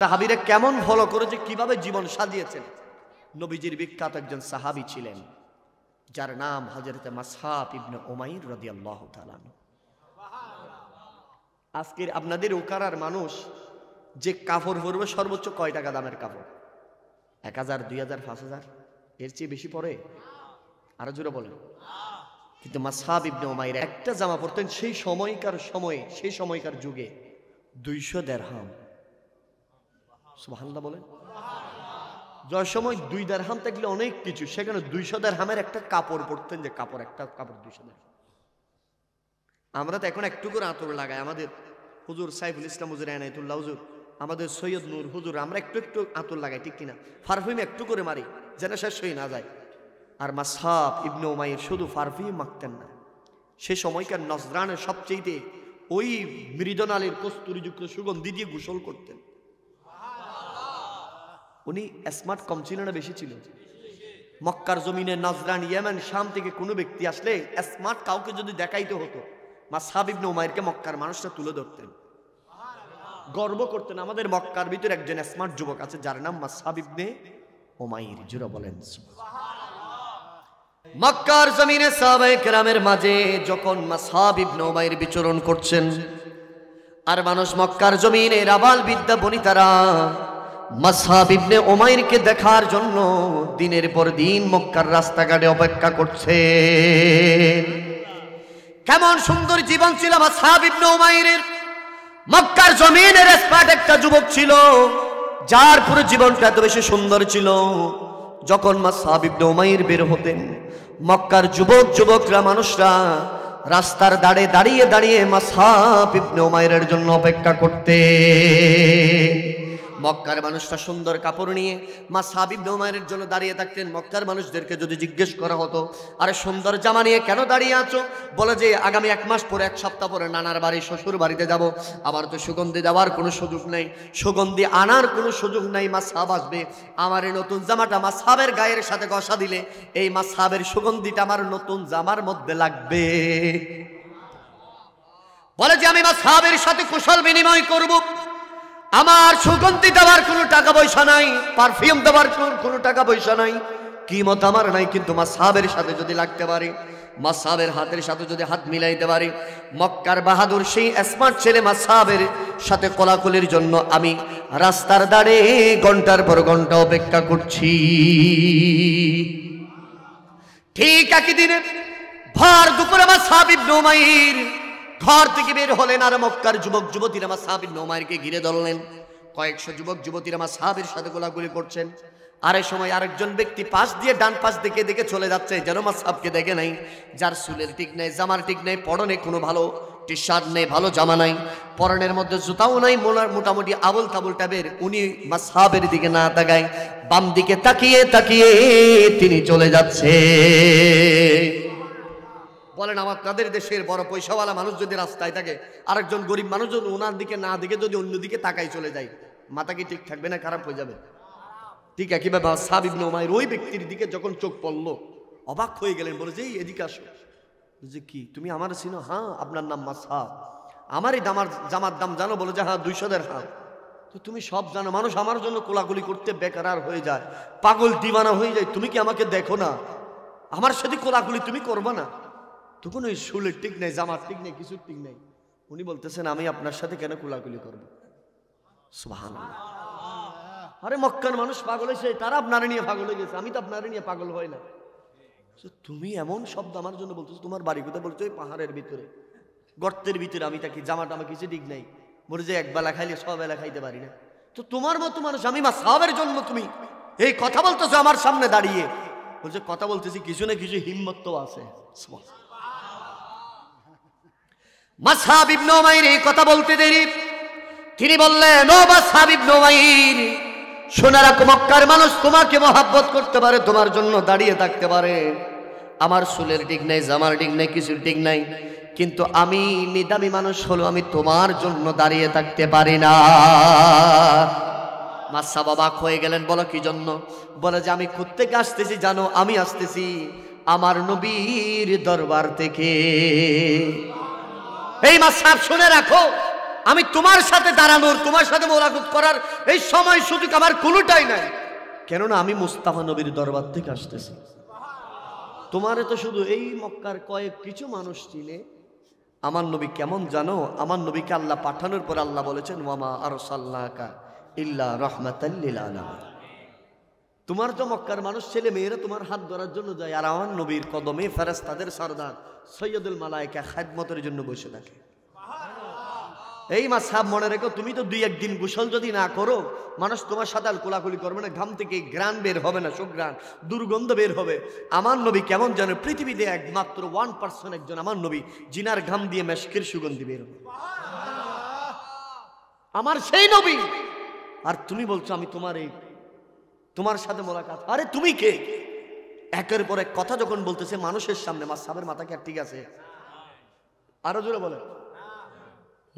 সাহাবীরা কেমন ফলো করেছে, কিভাবে জীবন সাজিয়েছেন। নবীজির বিখ্যাত একজন সাহাবী ছিলেন যার নাম হযরত মাসহাব ইবনে উমাইর রাদিয়াল্লাহু তাআলা। আজকের আপনাদের ওকারার মানুষ যে কাপড় পরবে সর্বোচ্চ কয় টাকা দামের কাপড়? 1000, 2000, 5000, এর চেয়ে বেশি পরে? আরো জোরে বলেন। কিন্তু মাসহাব ইবনে উমাইর একটা জামা পরতেন সেই সময়কার যুগে 200 দিরহাম। সুবহানাল্লাহ বলেন। যার সময় 2 দিরহাম থাকলে অনেক কিছু, সেখানে 200 দিরহামের একটা কাপড় পরতেন, যে কাপড়, একটা কাপড় 200 দিরহাম। আমরা তো এখন একটু করে আতর লাগাই, আমাদের হুজুর সাইফুল ইসলাম হুজুর, এনায়েতুল্লাহ হুজুর, আমাদের সৈয়দ নূর হুজুর, আমরা একটু একটু আতর লাগাই, ঠিক কিনা? পারফিউম একটু করে মারি যেন শেষ হয়ে না যায়। আর মাসহাব ইবনে উমাইর শুধু পারফিউম মাখতেন না, সে সময়কার নজরানের সবচেয়ে ওই মৃদনালীর কস্তুরীযুক্ত সুগন্ধি দিয়ে গোসল করতেন। উনি স্মার্ট কম ছিল না, বেশি ছিল? মক্কার জমিনে নজরান, ইয়েমেন, শাম থেকে কোনো ব্যক্তি আসলে স্মার্ট কাউকে যদি দেখাইতে হতো, মাসহাব ইবনে উমাইরকে মক্কার মানুষরা তুলে ধরতেন, গর্ব করতেন। আমাদের মক্কার ভিতরে একজন স্মার্ট যুবক আছে যার নাম মাসহাব ইবনে উমাইর। জোরে বলেন। মক্কার জমিনে সাহাবায়ে কেরামের মাঝে যখন মাসহাব ইবনে উমাইর বিচরণ করছেন, আর মানুষ মক্কার জমিনের আবাল বিদ্যা বনিতারা মাসহাব ইবনে উমাইরকে দেখার জন্য দিনের পর দিন মক্কার রাস্তাঘাটে অপেক্ষা করছে। কেমন সুন্দর জীবন ছিল মাসহাব ইবনে উমাইরের। মক্কার জমিনের স্মার্ট একটা যুবক ছিল, যার পুরো জীবনটা এত বেশি সুন্দর ছিল। যখন মাসহাব ইবনে উমাইর বের হতেন, মক্কার যুবকরা, মানুষরা রাস্তার দাঁড়ে দাঁড়িয়ে দাঁড়িয়ে মাসহাব ইবনে উমাইরের জন্য অপেক্ষা করতে। মক্কার মানুষরা সুন্দর কাপড় নিয়ে মাসহাব ইবনে উমাইরের জন্য দাঁড়িয়ে থাকতেন। মক্কার মানুষদেরকে যদি জিজ্ঞেস করা হতো, আরে সুন্দর জামা নিয়ে কেন দাঁড়িয়ে আছো? বলে যে আগামী 1 মাস পরে, 1 সপ্তাহ পরে নানার বাড়ি, শ্বশুর বাড়িতে যাব, আমার তো সুগন্ধি দেওয়ার কোনো সুযোগ নেই, সুগন্ধি আনার কোনো সুযোগ নাই। মাসহাব আসবে, আমার এই নতুন জামাটা মাসহাবের গায়ের সাথে ঘষা দিলে এই মাসহাবের সুগন্ধিটা আমার নতুন জামার মধ্যে লাগবে। বলে যে আমি মাসহাবের সাথে কুশল বিনিময় করব, আমার সুগন্ধি দেওয়ার কোনো টাকা পয়সা নাই, পারফিউম দেওয়ার কোনো টাকা পয়সা নাই, কিমত আমার নাই, কিন্তু মাসহাবের সাথে যদি লাগতে পারে, মাসহাবের হাতের সাথে যদি হাত মিলাইতে পারে, মক্কার বাহাদুর সেই স্মার্ট ছেলে মাসহাবের সাথে কোলাকুলির জন্য আমি রাস্তার দাঁড়ে ঘন্টার পর ঘন্টা অপেক্ষা করছি। ঠিক একই দিনে ভর দুপুরে মাসহাব ইবনে উমাইর ঘর থেকে বের হলেন, আর মক্কার যুবক যুবতীরা মাসহাব ইবনে উমাইরকে ঘিরে ধরলেন। কয়েকশো যুবক যুবতীরা মাসহাবের সাথে গোলাগুলি করছেন। আর এই সময় আরেকজন ব্যক্তি পাশ দিয়ে ডান পাশ দিকে দেখে চলে যাচ্ছে, যেন মাসহাবকে দেখে নাই, যার চুলের ঠিক নাই, জামার ঠিক নাই, পরনে কোনো ভালো টি শার্ট নেই, ভালো জামা নাই, পরনের মধ্যে জুতাও নাই, মোটামুটি আবল তাবল টাইপের। উনি মাসহাবের দিকে না তাকায়, বাম দিকে তাকিয়ে তাকিয়ে তিনি চলে যাচ্ছে। বলেন, আপনাদের দেশের বড় পয়সাওয়ালা মানুষ যদি রাস্তায় থাকে, আরেকজন গরিব মানুষ যদি ওনার দিকে না দিকে যদি অন্যদিকে তাকাই চলে যায়, মাথা কি ঠিক থাকবে না খারাপ হয়ে যাবে? ঠিক একইভাবে মাসহাব ইবনে উমাইর ওই ব্যক্তির দিকে যখন চোখ পড়লো, অবাক হয়ে গেলেন, বলে যে এদিকে আসো। যে কি, তুমি আমার চিনো? হ্যাঁ, আপনার নাম মাসহাব। আমার এই জামার দাম জানো? বলে যে হ্যাঁ, 200 দিরহাম। তো তুমি সব জানো, মানুষ আমার জন্য কোলাকুলি করতে বেকার হয়ে যায়, পাগল দিওয়ানা হয়ে যায়, তুমি কি আমাকে দেখো না? আমার সাথে কোলাকুলি তুমি করবা না? তখন ওই চুলের ঠিক নেই, জামার ঠিক নেই, কিছুর ঠিক নেই। উনি বলতেছেন, আমি আপনার সাথে কেন কোলাকুলি করব? সুবহানাল্লাহ। আরে মক্কার মানুষ পাগল হয়েছে, তারা আপনারে নিয়ে পাগল হয়ে গেছে, আমি তো আপনারে নিয়ে পাগল হয় না। তুমি এমন শব্দ আমার জন্য বলতেছো? তোমার বাড়ি কোথায়? বলছো এই পাহাড়ের ভিতরে, গর্তের ভিতরে আমি থাকি, জামাটা আমার কিছু ঠিক নাই। বলে যে একবেলা খাইলে সব বেলা খাইতে পারি না। তো তোমার মতো মানুষ, আমি মাসহাবের জন্য তুমি এই কথা বলতেছো আমার সামনে দাঁড়িয়ে? বলছে কথা বলতেছি, কিছু না কিছু হিম্মত তো আছে। মাসহাব ইবনে উমাইর এই কথা বলতে দেরি, তিনি বললেন, ও মাসহাব ইবনে উমাইর, শোনা রাখো, মক্কার মানুষ তোমাকে মহব্বত করতে পারে, তোমার জন্য দাঁড়িয়ে থাকতে পারে, আমার চুলের ঠিক নাই, জামার ঠিক নাই, কিছুর ঠিক নাই, কিন্তু আমি নিদামি মানুষ হলো, আমি তোমার জন্য দাঁড়িয়ে থাকতে পারি না। মাসহাব অবাক হয়ে গেলেন, বলো কি জন্য? বলে যে আমি কোত্থেকে আসতেছি জানো? আমি আসতেছি আমার নবীর দরবার থেকে। এই মাসহাব শুনে রাখো, আমি তোমার সাথে দাঁড়ানোর, তোমার সাথে মোলাকাত করার এই সময় সুযোগ আমার কোনোটাই নাই, কেননা আমি মুস্তাফা নবীর দরবার থেকে আসতেছি। তোমারে তো শুধু এই মক্কার কয়েক কিছু মানুষ চিনে। আমার নবী কেমন জানো? আমার নবীকে আল্লাহ পাঠানোর পর আল্লাহ বলেছেন ওয়ামা আরসালনাকা ইল্লা রাহমাতাল লিল আলামিন। তোমার তো মক্কার মানুষ ছেলে মেয়েরা তোমার হাত ধরার জন্য যায়, আর আমার নবীর কদমে ফেরেশতাদের সরদার সৈয়দুল মালায়েকা খিদমতের জন্য বসে থাকে। এই মাসাব মনে রেখো, তুমি তো দুই একদিন গোসল যদি না করো, মানুষ তোমার সাথে আর কোলাকুলি করবে না, ঘাম থেকে ঘ্রাণ বের হবে না, সুঘ্রাণ দুর্গন্ধ বের হবে। আমার নবী কেমন জানো? পৃথিবীতে একমাত্র 1% একজন আমার নবী জিনার ঘাম দিয়ে মেশকের সুগন্ধি বের হবে, আমার সেই নবী। আর তুমি বলছো আমি তোমার সাথে মোলাকাত। আরে তুমি কে? একের পর এক কথা যখন বলতেছে মানুষের সামনে, মাসাবের মাথা কি আর ঠিক আছে? আরো জোরে বলে।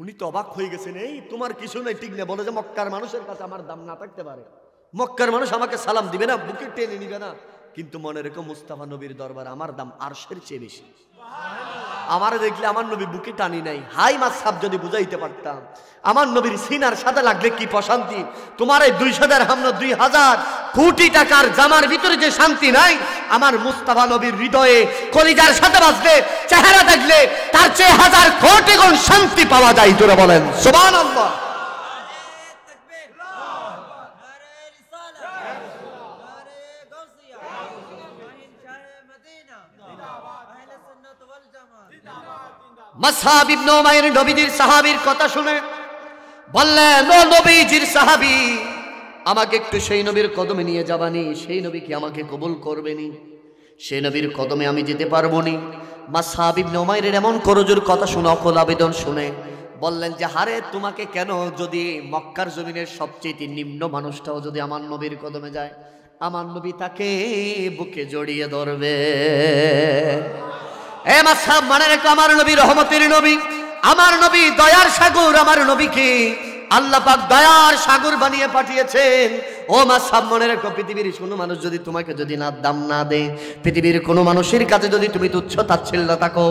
উনি তো অবাক হয়ে গেছেন, এই তোমার কিছু নেই, ঠিক না। বলে যে মক্কার মানুষের কাছে আমার দাম না থাকতে পারে, মক্কার মানুষ আমাকে সালাম দিবে না, বুকে টেনে নিবে না, কিন্তু মনে রেখো মুস্তাফা নবীর দরবার আমার দাম আরশের চেয়ে বেশি। আমার দেখলে আমার নবী বুকে টানি নাই। হাই মাসাব যদি বুঝাইতে পারতাম, আমার নবীর সিনার সাথে লাগলে কি প্রশান্তি। তোমার এই 200 দিরহাম না 2000 কোটি টাকার জামার ভিতরে যে শান্তি নাই, আমার মুস্তাফা নবীর হৃদয়ে কলিজার সাথে বাজলে, চেহারা দেখলে তার চেয়ে 1000 কোটি গুণ শান্তি পাওয়া যায়। তোরা বলেন সুবহানাল্লাহ। মাসহাব ইবনে উমাইর নবীজির সাহাবীর কথা শুনে বললেন, ও নবীজির সাহাবী, আমাকে একটু সেই নবীর কদমে নিয়ে যাবানি, সেই নবী কি আমাকে কবুল করবেনি? সেই নবীর কদমে আমি যেতে পারবো নি? মাসহাব ইবনে উমাইরের এমন করজোর কথা শুনে, অকল আবেদন শুনে বললেন যে হারে তোমাকে কেন, যদি মক্কার জমিনের সবচেয়ে নিম্ন মানুষটাও যদি আমার নবীর কদমে যায়, আমার নবী তাকে বুকে জড়িয়ে ধরবে। এ মাসহাব মানে রেখো, আমার নবী রহমতের নবী, আমার নবী দয়ার সাগর, আমার নবীকে আল্লাহ পাক দয়ার সাগর বানিয়ে পাঠিয়েছেন। ও মাসহাব মনে রেখো, পৃথিবীর কোনো মানুষ যদি তোমাকে যদি না দাম না দেয়, পৃথিবীর কোনো মানুষের কাছে যদি তুমি তুচ্ছ তাচ্ছিল্য থাকো,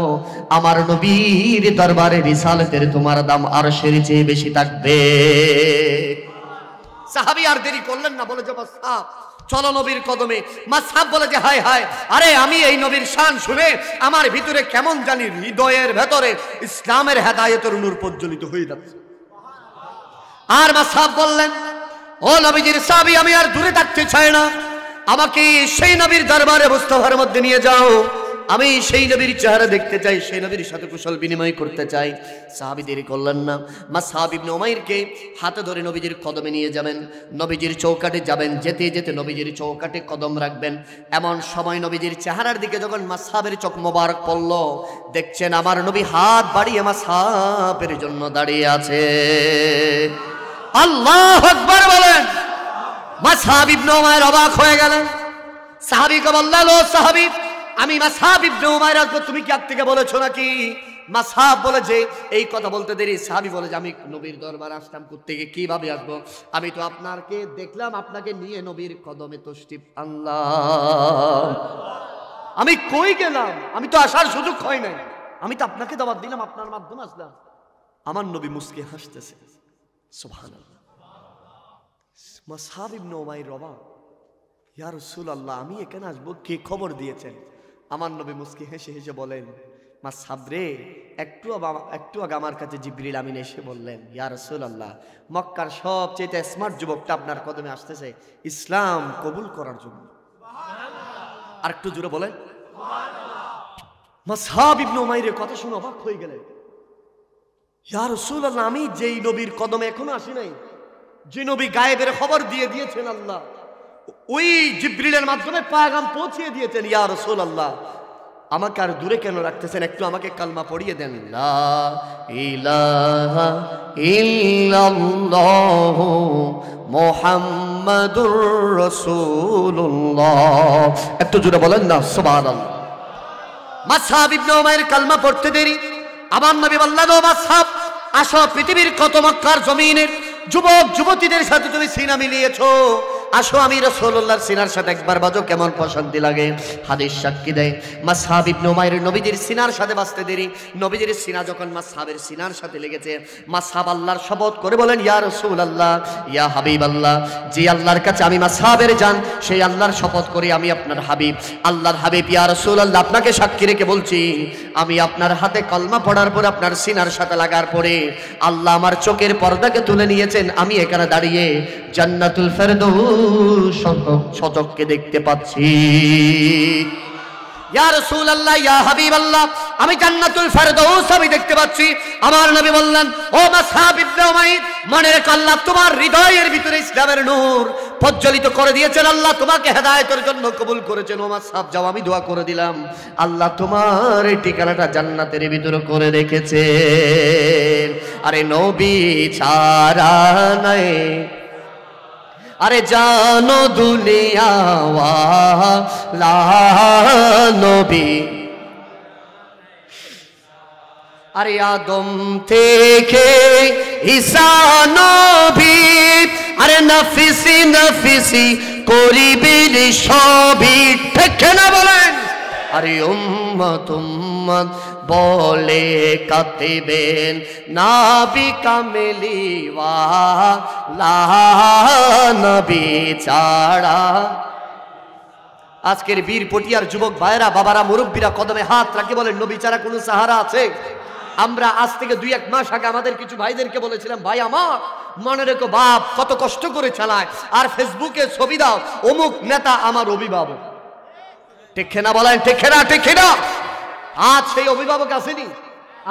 আমার নবীর দরবারে রিসালাতের তোমার দাম আরশের চেয়ে বেশি থাকবে। সাহাবী আর দেরি করলেন না, বলে যে মাসহাব চলো নবীর কদমে। মাসহাব বলে যে হায় হায়, আরে আমি এই নবীর শান শুনে আমার ভিতরে কেমন জানি হৃদয়ের ভেতরে ইসলামের হেদায়েতের নূর প্রজ্বলিত হয়ে যাচ্ছে। আর মাসহাব বললেন, ও নবীজির সাহাবী, আমি আর দূরে থাকতে চাই না, আমাকে সেই নবীর দরবারে মুস্তাফার মধ্যে নিয়ে যাও, আমি সেই নবীর চেহারা দেখতে চাই, সেই নবীর সাথে কুশল বিনিময় করতে চাই। সাহাবী দেরি করলেন না, মাসহাব ইবনে উমাইরকে হাতে ধরে নবীজির কদমে নিয়ে যাবেন, নবীজির চৌকাঠে যাবেন, যেতে যেতে নবীজির চৌকাঠে কদম রাখবেন। এমন সময় নবীজির চেহারার দিকে যখন মাসহাবের চোখ মোবারক পড়ল, দেখছেন আমার নবী হাত বাড়িয়ে মাসহাবের জন্য দাঁড়িয়ে আছে। আল্লাহু আকবার বলেন। মাসহাব ইবনে উমাইর অবাক হয়ে গেলেন। সাহাবীকে বললেন, ও সাহাবী, আমি মাসহাব ইবনে উমাইর আসবো, তুমি কি আগ থেকে বলেছো নাকি? মাসহাব বলে যে এই কথা বলতে দেরি, সাহাবী বলে যে আমি নবীর দরবার আসলাম কোত্থেকে, কিভাবে আসবো? আমি তো আপনাকে দেখলাম, আপনাকে নিয়ে নবীর কদমে তশরিফ আনলাম, আমি কই গেলাম? আমি তো আসার সুযোগ হয় নাই, আমি তো আপনাকে দাওয়াত দিলাম, আপনার মাধ্যমে আসলাম। আমার নবী মুস্কি হাসতেছে, সুবহানাল্লাহ। মাসহাব ইবনে উমাইর অবাক, ইয়া রাসূলুল্লাহ, আমি এখানে আসবো, কে খবর দিয়েছেন? আমার নবী মুস্কি হেসে হেসে বলেন, মাসহাব রে, একটু আগে আমার কাছে জিবরিল আমিন এসে বললেন, ইয়া রাসূলুল্লাহ, মক্কার সবচেয়ে স্মার্ট যুবকটা আপনার কদমে আসতেছে ইসলাম কবুল করার জন্য। আর একটু জোরে বলেন সুবহানাল্লাহ। মাসহাব ইবনে উমাইরের কথা শুনে অবাক হয়ে গেলেন, ইয়া রাসূলুল্লাহ, আমি যেই নবীর কদমে এখনো আসি নাই, যে নবী গায়েবের খবর দিয়ে দিয়েছেন আল্লাহ, ওই জিবরিলের মাধ্যমে পায়গাম পৌঁছিয়ে দিয়েছেন, ইয়া রাসূলুল্লাহ, আমাকে আর দূরে কেন রাখতেছেন? একটু আমাকে কালমা পড়িয়ে দেন, লা ইলাহা ইল্লাল্লাহু মুহাম্মাদুর রাসূলুল্লাহ। একটু জোরে বলেন না সুবহানাল্লাহ। মাসহাব ইবনে উমাইর কালমা পড়তে দেরি, আমার নবী বললেন, ও মাসহাব, আসো, পৃথিবীর কত মক্কার জমিনের যুবক যুবতীদের সাথে তুমি সিনা মিলিয়েছো, আসো আমি রাসূলুল্লাহর সিনার সাথে একবার বাজো, কেমন প্রশান্তি লাগে। হাদিস সাক্ষী দেয় মাসহাব ইবনে উমাইর নবীজির সিনার সাথে বাজতে দেরি, নবীজির সিনা যখন মাসহাবের সিনার সাথে লেগেছে, মাসহাব আল্লাহর শপথ করে বলেন ইয়া রাসূলুল্লাহ ইয়া হাবিবাল্লাহ, যে আল্লাহর কাছে আমি মাসহাবের জান, সেই আল্লাহর শপথ করি আমি আপনার হাবিব, আল্লাহর হাবিব ইয়া রাসূলুল্লাহ, আপনাকে সাক্ষী রেখে বলছি আমি আপনার হাতে কলমা পড়ার পর আপনার সিনার সাথে লাগার পরে আল্লাহ আমার চোখের পর্দাকে তুলে নিয়েছেন, আমি এখানে দাঁড়িয়ে জান্নাতুল ফেরদৌস সচক্ষে দেখতে পাচ্ছি। ইয়া রাসূলুল্লাহ ইয়া হাবিবাল্লাহ, আমি জান্নাতুল ফেরদৌস আমি দেখতে পাচ্ছি। আমার নবী বললেন ও মাসহাব ইবনে উমাইর, মনে রেখো আল্লাহ তোমার হৃদয়ের ভিতরে ইসলামের নূর প্রজ্বলিত করে দিয়েছেন, আল্লাহ তোমাকে হেদায়েতের জন্য কবুল করেছেন। ও মাসহাব যাও, আমি দোয়া করে দিলাম আল্লাহ তোমার ঠিকানাটা জান্নাতের ভিতরে করে রেখেছেন। আরে নবী ছাড়া নাই, আরে জানো দুনিয়া ওয়ালা নবী, আরে আদম থেকে ঈসা নবী, আরে নফিসি নফিসি করিবেন সবই, ঠিক না বলেন? আরে উম্মত উম্মত বলে কাতিবেন নাবি কামেলি ওয়ালা নবী ছাড়া। আজকের বীর পটিয়ার যুবক ভাইরা, বাবারা, মুরব্বীরা কদমে হাত রাখে বলেন নবী ছাড়া কোনো সাহারা আছে? আমরা আজ থেকে 2-1 মাস আগে আমাদের কিছু ভাইদেরকে বলেছিলাম ভাই আমার মনে রেখো বাপ কত কষ্ট করে চালায়, আর ফেসবুকে ছবি দাও অমুক নেতা আমার অভিভাবক, ঠিক না বলেন? ঠিক না ঠিক না? আজ সেই অভিভাবক আসেনি।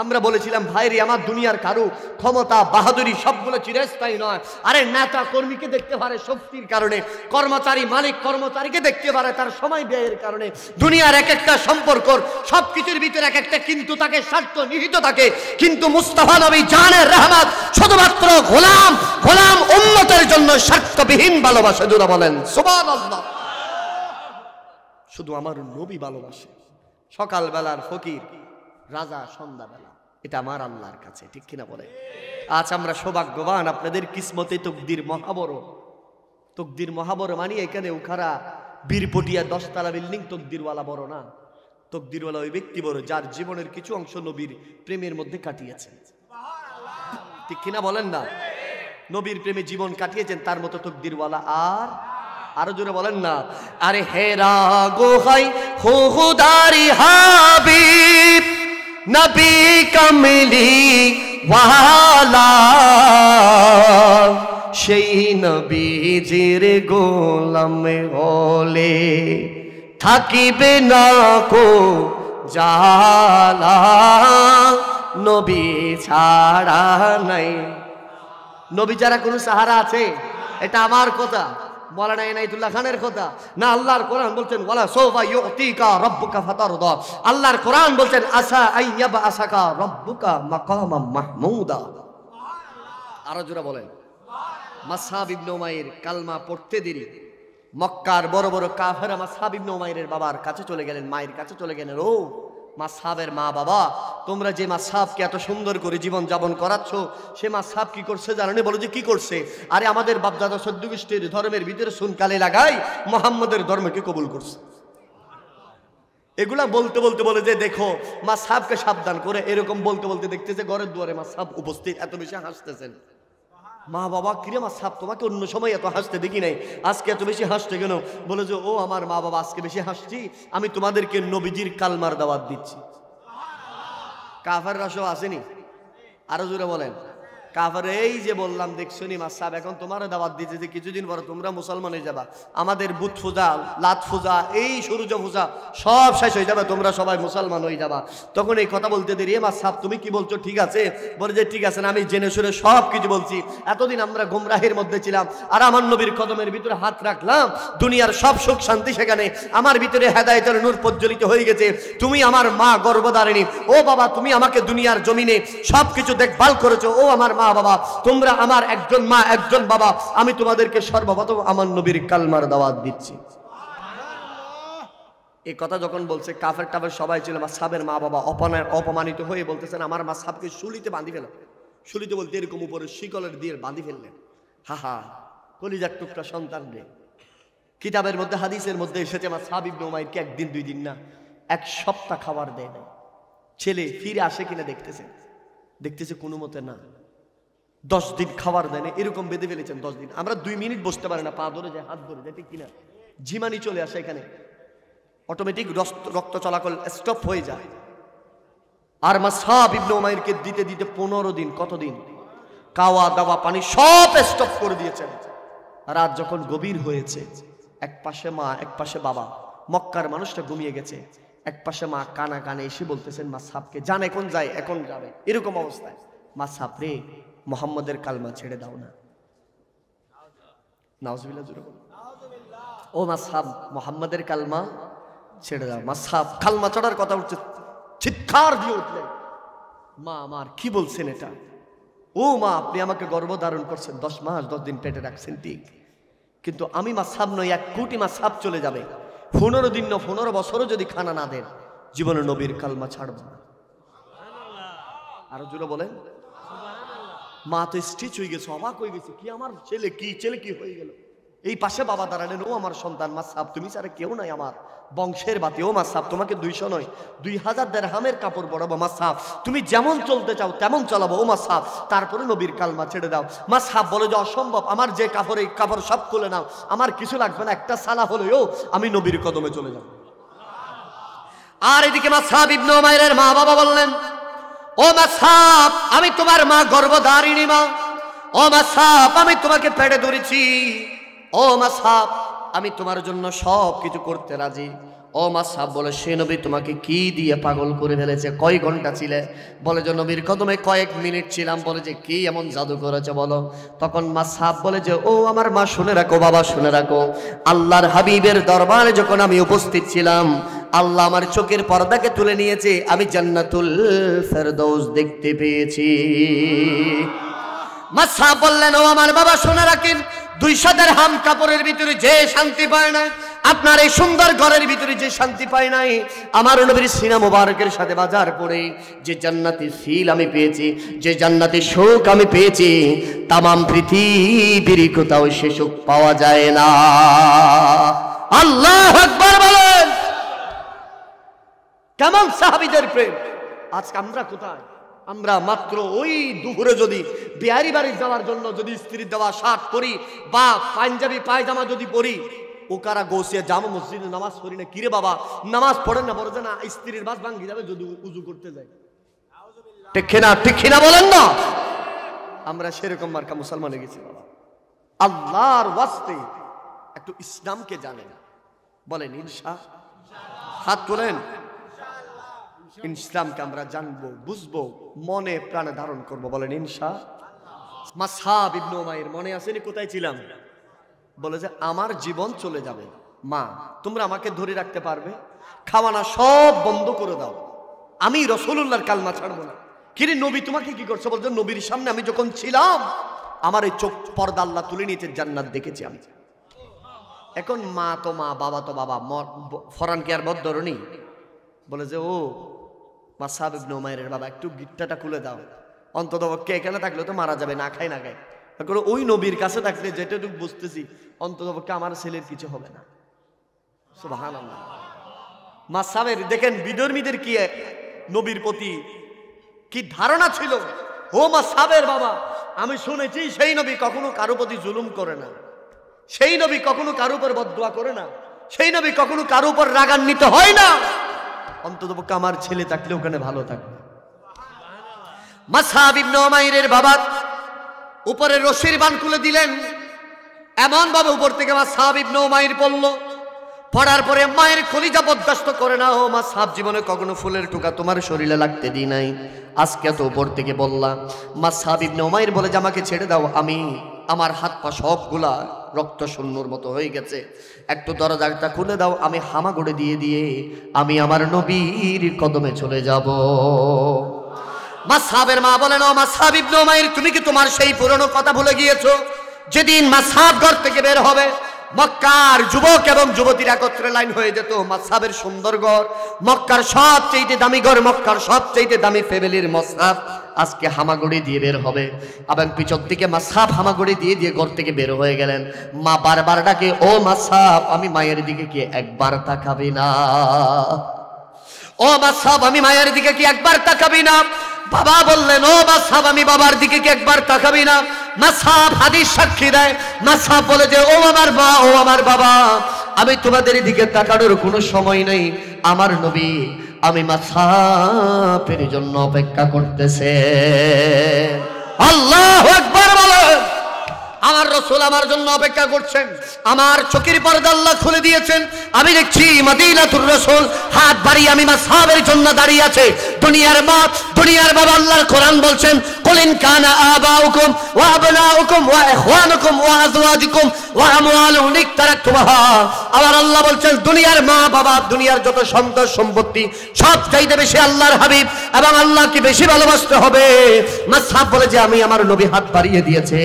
আমরা বলেছিলাম ভাই রে আমার দুনিয়ার কারো ক্ষমতা বাহাদুরি সবগুলো চিরস্থায়ী নয়। আরে নেতা কর্মীকে দেখতে পারে শক্তির কারণে, কর্মচারী মালিক কর্মচারীকে দেখতে পারে তার সময় ব্যয়ের কারণে। দুনিয়ার এক একটা সম্পর্ক সবকিছুর ভিতরে এক একটা কিন্তু তাকে স্বার্থ নিহিত থাকে, কিন্তু মুস্তাফা নবী জানের রহমত শুধুমাত্র গোলাম গোলাম উম্মতের জন্য স্বার্থবিহীন ভালোবাসা। জোরা বলেন সুবহানাল্লাহ। শুধু আমার নবী ভালোবাসে, সকালবেলার ফকির রাজা সন্ধ্যাবেলা, এটা আমার আল্লাহর কাছে, ঠিক কিনা বলে? আজ আমরা সৌভাগ্যবান, আপনাদের কিসমতে তকদির মহাবড়। তকদির মহাবড় মানে এখানে উখারা বীরপটিয়া 10 তলা বিল্ডিং তকদিরওয়ালা বড় না, তকদিরওয়ালা ওই ব্যক্তি বড় যার জীবনের কিছু অংশ নবীর প্রেমের মধ্যে কাটিয়েছেন, ঠিক কিনা বলেন না? নবীর প্রেমে জীবন কাটিয়েছেন, তার মতো তকদিরওয়ালা আর আরো জোরে বলেন না। আরে হেরা গোহাই খুদারি হাবিব নবী কামলি ওয়ালা, সেই নবীজির গোলাম হলে থাকিবে না কো জালা, নবী ছাড়া নাই। নবী ছাড়া কোনো সাহারা আছে? এটা আমার কথা, মাওলানা ইনায়েতুল্লাহ খানের কথা না। আল্লাহর কোরআন বলছেন ওয়ালা সাওফা ইউতিকা রাব্বুকা ফাতারদা। আল্লাহর কোরআন বলছেন আসা আইয়াবা আসাকা রাব্বুকা মাকামাম মাহমুদা। আরো জোরে বলেন। মাসহাব ইবনে উমাইর কালমা পড়তে দেরি, মক্কার বড় বড় কাফেররা মাসহাব ইবনে উমাইরের বাবার কাছে চলে গেলেন, মায়ের কাছে চলে গেলেন। ও মাসহাবের মা বাবা, তোমরা যে মাসহাবকে এত সুন্দর করে জীবন যাপন করাচ্ছ, সে মাসহাব কি করছে জানেন? বলো যে কি করছে? আরে আমাদের বাপদাদা 14 গোষ্ঠীর ধর্মের ভিতরে সুনকালে লাগাই মুহাম্মদের ধর্মকে কবুল করছে। এগুলা বলতে বলতে বলে যে দেখো মাসহাবকে সাবধান করে, এরকম বলতে বলতে দেখতেছে ঘরের দুয়ারে মাসহাব উপস্থিত, এত বেশি হাসতেছেন। মা বাবা কিরে মাসহাব তোমাকে অন্য সময় এত হাসতে দেখি নাই, আজকে এত বেশি হাসতে কেন? বলে যে ও আমার মা বাবা আজকে বেশি হাসছি, আমি তোমাদেরকে নবীজির কালমার দাওয়াত দিচ্ছি। কাফেররা সব আসেনি? আরো জোরে বলেন। কাফের এই যে বললাম দেখছো নি মাসহাব এখন তোমারও দাওয়াত দিচ্ছে যে কিছুদিন পরে তোমরা মুসলমান হয়ে যাবা, আমাদের বুত পূজা লাত পূজা এই সূর্য পূজা সব শেষ হয়ে যাবে, তোমরা সবাই মুসলমান হয়ে যাবা। তখন এই কথা বলতে দেরি মাসহাব তুমি কি বলছো ঠিক আছে? বলে যে ঠিক আছে না, আমি জেনে শুনে সব কিছু বলছি। এতদিন আমরা গুমরাহের মধ্যে ছিলাম, আর আমার নবীর কদমের ভিতরে হাত রাখলাম, দুনিয়ার সব সুখ শান্তি সেখানে, আমার ভিতরে হেদায়েতের নূর প্রজ্বলিত হয়ে গেছে। তুমি আমার মা গর্ভধারিণী, ও বাবা তুমি আমাকে দুনিয়ার জমিনে সবকিছু দেখভাল করেছো, ও আমার মা বাবা তোমরা আমার একজন মা একজন বাবা, আমি তোমাদেরকে সর্বপ্রথম আমার নবীর কালমার দাওয়াত দিচ্ছি। এই কথা যখন বলছে কাফের টাফের সবাই ছিল, মাসহাবের মা বাবা অপমানিত হয়ে বলতেছেন আমার মাসহাবকে শুলিতে বাঁধি ফেলেন। শুলিতে বলতে এরকম উপরে শিকলের দিয়ে বাঁধি ফেললেন। হা হা কলিজার টুকরা সন্তান রে, কিতাবের মধ্যে হাদিসের মধ্যে এসেছে মাসহাব ইবনে উমাইরকে একদিন দুই দিন না 1 সপ্তাহ খাবার দেয় না। ছেলে ফিরে আসে কিনা দেখতেছে কোনো মতে না। 10 দিন খাবার দেয় না, এরকম বেঁধে ফেলেছেন 10 দিন। আমরা 2 মিনিট বসতে পারি না, পা ধরে যায়, হাত ধরে যায়, ঠিক কিনা? ঝিমানি চলে আসে, এখানে অটোমেটিক রক্ত চলাচল স্টপ হয়ে যায়। আর মাসহাব ইবনে উমাইরকে দিতে দিতে 15 দিন, কতদিন, খাওয়া দাওয়া পানি সব স্টপ করে দিয়েছেন। রাত যখন গভীর হয়েছে, এক পাশে মা এক পাশে বাবা, মক্কার মানুষটা ঘুমিয়ে গেছে, এক পাশে মা কানা কানে এসে বলতেছেন মাসহাবকে, জান এখন যায়, এখন যাবে। এরকম অবস্থায় মাসহাব রে, মুহাম্মাদের কালমা ছেড়ে দাও না। নাউজুবিল্লাহ জোরে বলো। ও মাসহাব, মুহাম্মাদের কালমা ছেড়ে দাও। মাসহাব কালমা ছাড়ার কথা উঠছে, চিৎকার দিয়ে উঠলেন, মা আমার কি বলছেন এটা? ও মা, আপনি আমাকে গর্ভধারণ করছেন, 10 মাস 10 দিন পেটে রাখছেন, ঠিক, কিন্তু আমি মাসহাব নই, 1 কোটি মাসহাব চলে যাবে। 15 দিন না 15 বছরও যদি খানা না দেন, জীবনে নবীর কালমা ছাড়ব না। আরো জোরে বলেন। মা তো স্টিচ হয়ে গেছে, অবাক হয়ে গেছে, কি আমার ছেলে কি হয়ে গেল? এই পাশে বাবা দাঁড়ালেন, ও আমার সন্তান, মাসহাব তুমি ছাড়া কেউ নাই আমার বংশের বাতি। ও মাসহাব, তোমাকে 200 নয় 2000 দিরহামের কাপড় পরাবো। মাসহাব তুমি যেমন চলতে চাও তেমন চালাবো। ও মাসহাব, তারপরে নবীর কালমা ছেড়ে দাও। মাসহাব বলে যে অসম্ভব, আমার যে কাপড়, এই কাপড় সব খুলে নাও, আমার কিছু লাগবে না, একটা সালা হলেও আমি নবীর কদমে চলে যাব। আর এদিকে মাসহাব ইবনে উমাইরের মা বাবা বললেন, ও মাসহাব, আমি তোমার মা, গর্ভধারিণী মা। ও মাসহাব, আমি তোমাকে পেটে ধরেছি। ও মাসহাব, আমি তোমার জন্য সব কিছু করতে রাজি। ও মাসহাব বলে, সে নবী তোমাকে কি দিয়ে পাগল করে ফেলেছে? কয় ঘন্টা ছিলে? বলে যে নবীর কদমে কয়েক মিনিট ছিলাম। বলে যে কি এমন জাদু করেছে বলো? তখন মাসহাব বলে যে, ও আমার মা, শুনে রাখো, বাবা শুনে রাখো, আল্লাহর হাবিবের দরবারে যখন আমি উপস্থিত ছিলাম, আল্লাহ আমার চোখের পর্দাকে তুলে নিয়েছে, আমি জান্নাতুল ফেরদৌস দেখতে পেয়েছি। মাসহাব বললেন, ও আমার বাবা শুনে রাখেন, 200 দিরহাম কাপড়ের ভিতরে যে শান্তি পায় না, আপনার এই সুন্দর ঘরের ভিতরে যে শান্তি পায় নাই, আমার নবীর সিনা মোবারকের সাথে বাজার পড়ে যে জান্নাতি ফিল আমি পেয়েছি, যে জান্নাতি সুখ আমি পেয়েছি, তামাম পৃথিবীর কোথাও সে সুখ পাওয়া যায় না। আল্লাহু আকবার বলেন। কেমন সাহাবীদের প্রেম! আজকে আমরা কোথায়? আমরা মাত্র ওই দুপুরে যদি বিহারি বাড়ি যাওয়ার জন্য যদি স্ত্রীর দেওয়া শার্ট পরি বা পাঞ্জাবি পায়জামা যদি পরি, ওকারা গোসিয়া জামা মসজিদে নামাজ পড়ি না। কিরে বাবা, নামাজ পড়েন না? বলে যে না, স্ত্রীর বাস ভাঙ্গি যাবে যদি উজু করতে যায়। ঠিক না বলেন না? আমরা সেরকম মার্কা মুসলমান হয়ে গেছি বাবা। আল্লাহর ওয়াস্তে একটু ইসলামকে জানেন, বলেন ইনশাআল্লাহ। হাত তোলেন। ইসলামকে আমরা জানবো, বুঝবো, মনে প্রাণে ধারণ করবো, বলেন ইনশাআল্লাহ। মাসহাব ইবনে উমাইর মনে আসেনি কোথায় ছিলাম? বলে যে আমার জীবন চলে যাবে, মা তোমরা আমাকে ধরে রাখতে পারবে? খাওয়ানা সব বন্ধ করে দাও, আমি রাসূলুল্লাহর কালমা ছাড়বো না। কিরে নবী তোমাকে কি করছে? বলছে নবীর সামনে আমি যখন ছিলাম, আমার এই চোখ পর্দা আল্লাহ তুলে নিয়েছে, জান্নাত দেখেছি আমি। এখন মা তো মা, বাবা তো বাবা, ফরান কি আর বদরনি? বলে যে ও মাসহাব ইবনে উমাইরের বাবা, একটু গিট্টাটা খুলে দাও, অন্তত পক্ষে এখানে থাকলে তো মারা যাবে, না খাই না খাই, এখন ওই নবীর কাছে থাকলে যেটাটুকু বুঝতেছি অন্তত পক্ষে আমার ছেলের কিছু হবে না। সুবহানাল্লাহ। মাসহাবের দেখেন বিধর্মীদের কি নবীর প্রতি কি ধারণা ছিল। ও মাসহাবের বাবা, আমি শুনেছি সেই নবী কখনো কারো প্রতি জুলুম করে না, সেই নবী কখনো কারো উপর বদদুয়া করে না, সেই নবী কখনো কারো উপর রাগান্বিত হয় না, অন্ততপক্ষে আমার ছেলে থাকলে ওখানে ভালো থাকবে। মাসহাব ইবনে উমাইরের বাবা উপরে রশির বান খুলে দিলেন, এমন ভাবে উপর থেকে মাসহাব ইবনে উমাইর পড়ল। পড়ার পরে মায়ের কলিজা বরদাস্ত করে না। ও মাসহাব, জীবনে কখনো ফুলের টুকা তোমার শরীরে লাগতে দিই নাই, আজকে তো উপর থেকে বললাম। মাসহাব ইবনে উমাইর বলে যে আমাকে ছেড়ে দাও, আমি আমার হাত পা সবগুলা রক্ত শূন্যর মতো হয়ে গেছে, একটু দরজাটা খুলে দাও, আমি হামাগুড়ি দিয়ে আমি আমার নবীর কদমে চলে যাব। মাসহাবের মা বলেন, ও মাসহাব ইবনে উমাইর, তুমি কি তোমার সেই পুরনো কথা ভুলে গিয়েছো? যেদিন মাসহাব ঘর থেকে বের হবে, মক্কার যুবক এবং যুবতীরা একত্রে লাইন হয়ে যেত। মাসহাবের সুন্দর ঘর, মক্কার সবচেয়ে দামি ঘর, মক্কার সবচেয়ে দামি ফ্যামিলির মাসহাব আজকে হামাগুড়ি দিয়ে বের হবে। এবং পিছন থেকে মাসহাব হামাগুড়ি দিয়ে দিয়ে ঘর থেকে বের হয়ে গেলেন। মা বারবার ডাকে, ও মাসহাব, আমি মায়ের দিকে কি একবার তাকাবি না? ও মাসহাব, আমি মায়ের দিকে কি একবার তাকাবি না? বাবা বললেন, ও মাসহাব, আমি বাবার দিকে কি একবার তাকাবি না? মাসহাব হাদিস সাক্ষী দেয়, মাসহাব বলে যে, ও আমার মা, ও আমার বাবা, আমি তোমাদের দিকে তাকানোর কোনো সময় নেই। আমার নবী আমি মাসহাবের জন্য অপেক্ষা করতেছে। আল্লাহু আকবার বলেন। আমার রাসূল আমার জন্য অপেক্ষা করছেন। আমার চোখের পর্দা আল্লাহ খুলে দিয়েছেন। আমি দেখছি মদিনাতুর রাসূল হাত বাড়িয়ে আমি মাসহাবের জন্য দাঁড়িয়ে আছে। দুনিয়ার মা, দুনিয়ার বাবা, আল্লাহর কোরআন বলছেন, কুল ইন কানা আবাউকুম ওয়া আবনাউকুম ওয়া ইখওয়ানুকুম ওয়া আজওয়াজুকুম ওয়া আমওয়ালুন ইকতারাতুমুহা। আমার আল্লাহ বলছেন, দুনিয়ার মা বাবা, দুনিয়ার যত সম্পদ সম্পত্তি সব চাইতে বেশি আল্লাহর হাবিব এবং আল্লাহকে বেশি ভালোবাসতে হবে। মাসহাব বলে যে, আমি আমার নবী হাত বাড়িয়ে দিয়েছে,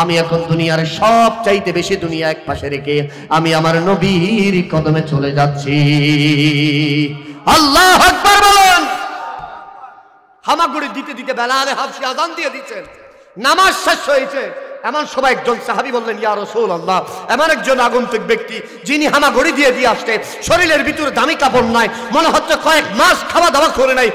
আমি এখন দুনিয়ার সব চাইতে বেশি দুনিয়া এক পাশে রেখে আমি আমার নবীর কদমে চলে যাচ্ছি। আল্লাহু আকবার বলেন। হামাগুড়ি দিতে দিতে বেলালে হাবশী আযান দিয়ে দিচ্ছেন। নামাজ শেষ হয়েছে, এমন সময় একজন সাহাবী বললেন, ইয়া রাসূলুল্লাহ, এমন একজন আগন্তুক ব্যক্তি যিনি হামাগুড়ি দিয়ে দিয়ে আসছে, শরীরের ভিতরে দামি কাপড় নাই, মনে হচ্ছে কয়েক মাস খাওয়া দাওয়া করে নাই,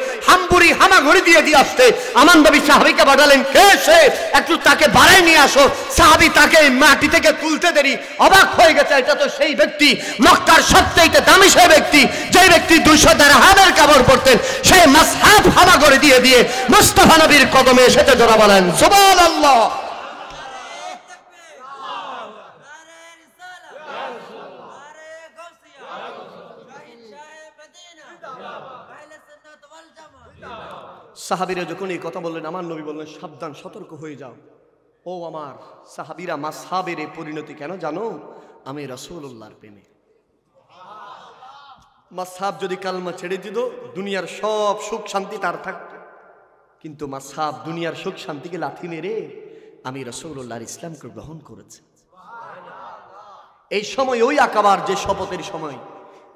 হামাগুড়ি দিয়ে দিয়ে আসছে। আমার নবী সাহাবীকে পাঠালেন, কে সে? একটু তাকে বাড়ায় নিয়ে আসো। সাহাবী তাকে মাটি থেকে তুলতে দেরি অবাক হয়ে গেছে, এটা তো সেই ব্যক্তি, মক্কার সবচেয়ে দামি সেই ব্যক্তি, যে ব্যক্তি 200 দিরহামের কাপড় পরতেন, সেই মাসহাব হামাগুড়ি দিয়ে দিয়ে মুস্তাফা নবীর কদমে এসেছে। জোরে বলেন সুবহানাল্লাহ। সাহাবীরা যখন এই কথা বললেন, আমার নবী বললেন, সাবধান, সতর্ক হয়ে যাও। ও আমার সাহাবীরা, মাসহাবের এই পরিণতি কেন জানো? আমি রাসূলুল্লাহর প্রেমে। মাসহাব যদি কালমা ছেড়ে দিত, দুনিয়ার সব সুখ শান্তি তার থাকত, কিন্তু মাসহাব দুনিয়ার সুখ শান্তিকে লাথি মেরে আমি রাসূলুল্লাহর ইসলামকে গ্রহণ করেছে। এই সময় ওই আকাবার যে শপথের সময়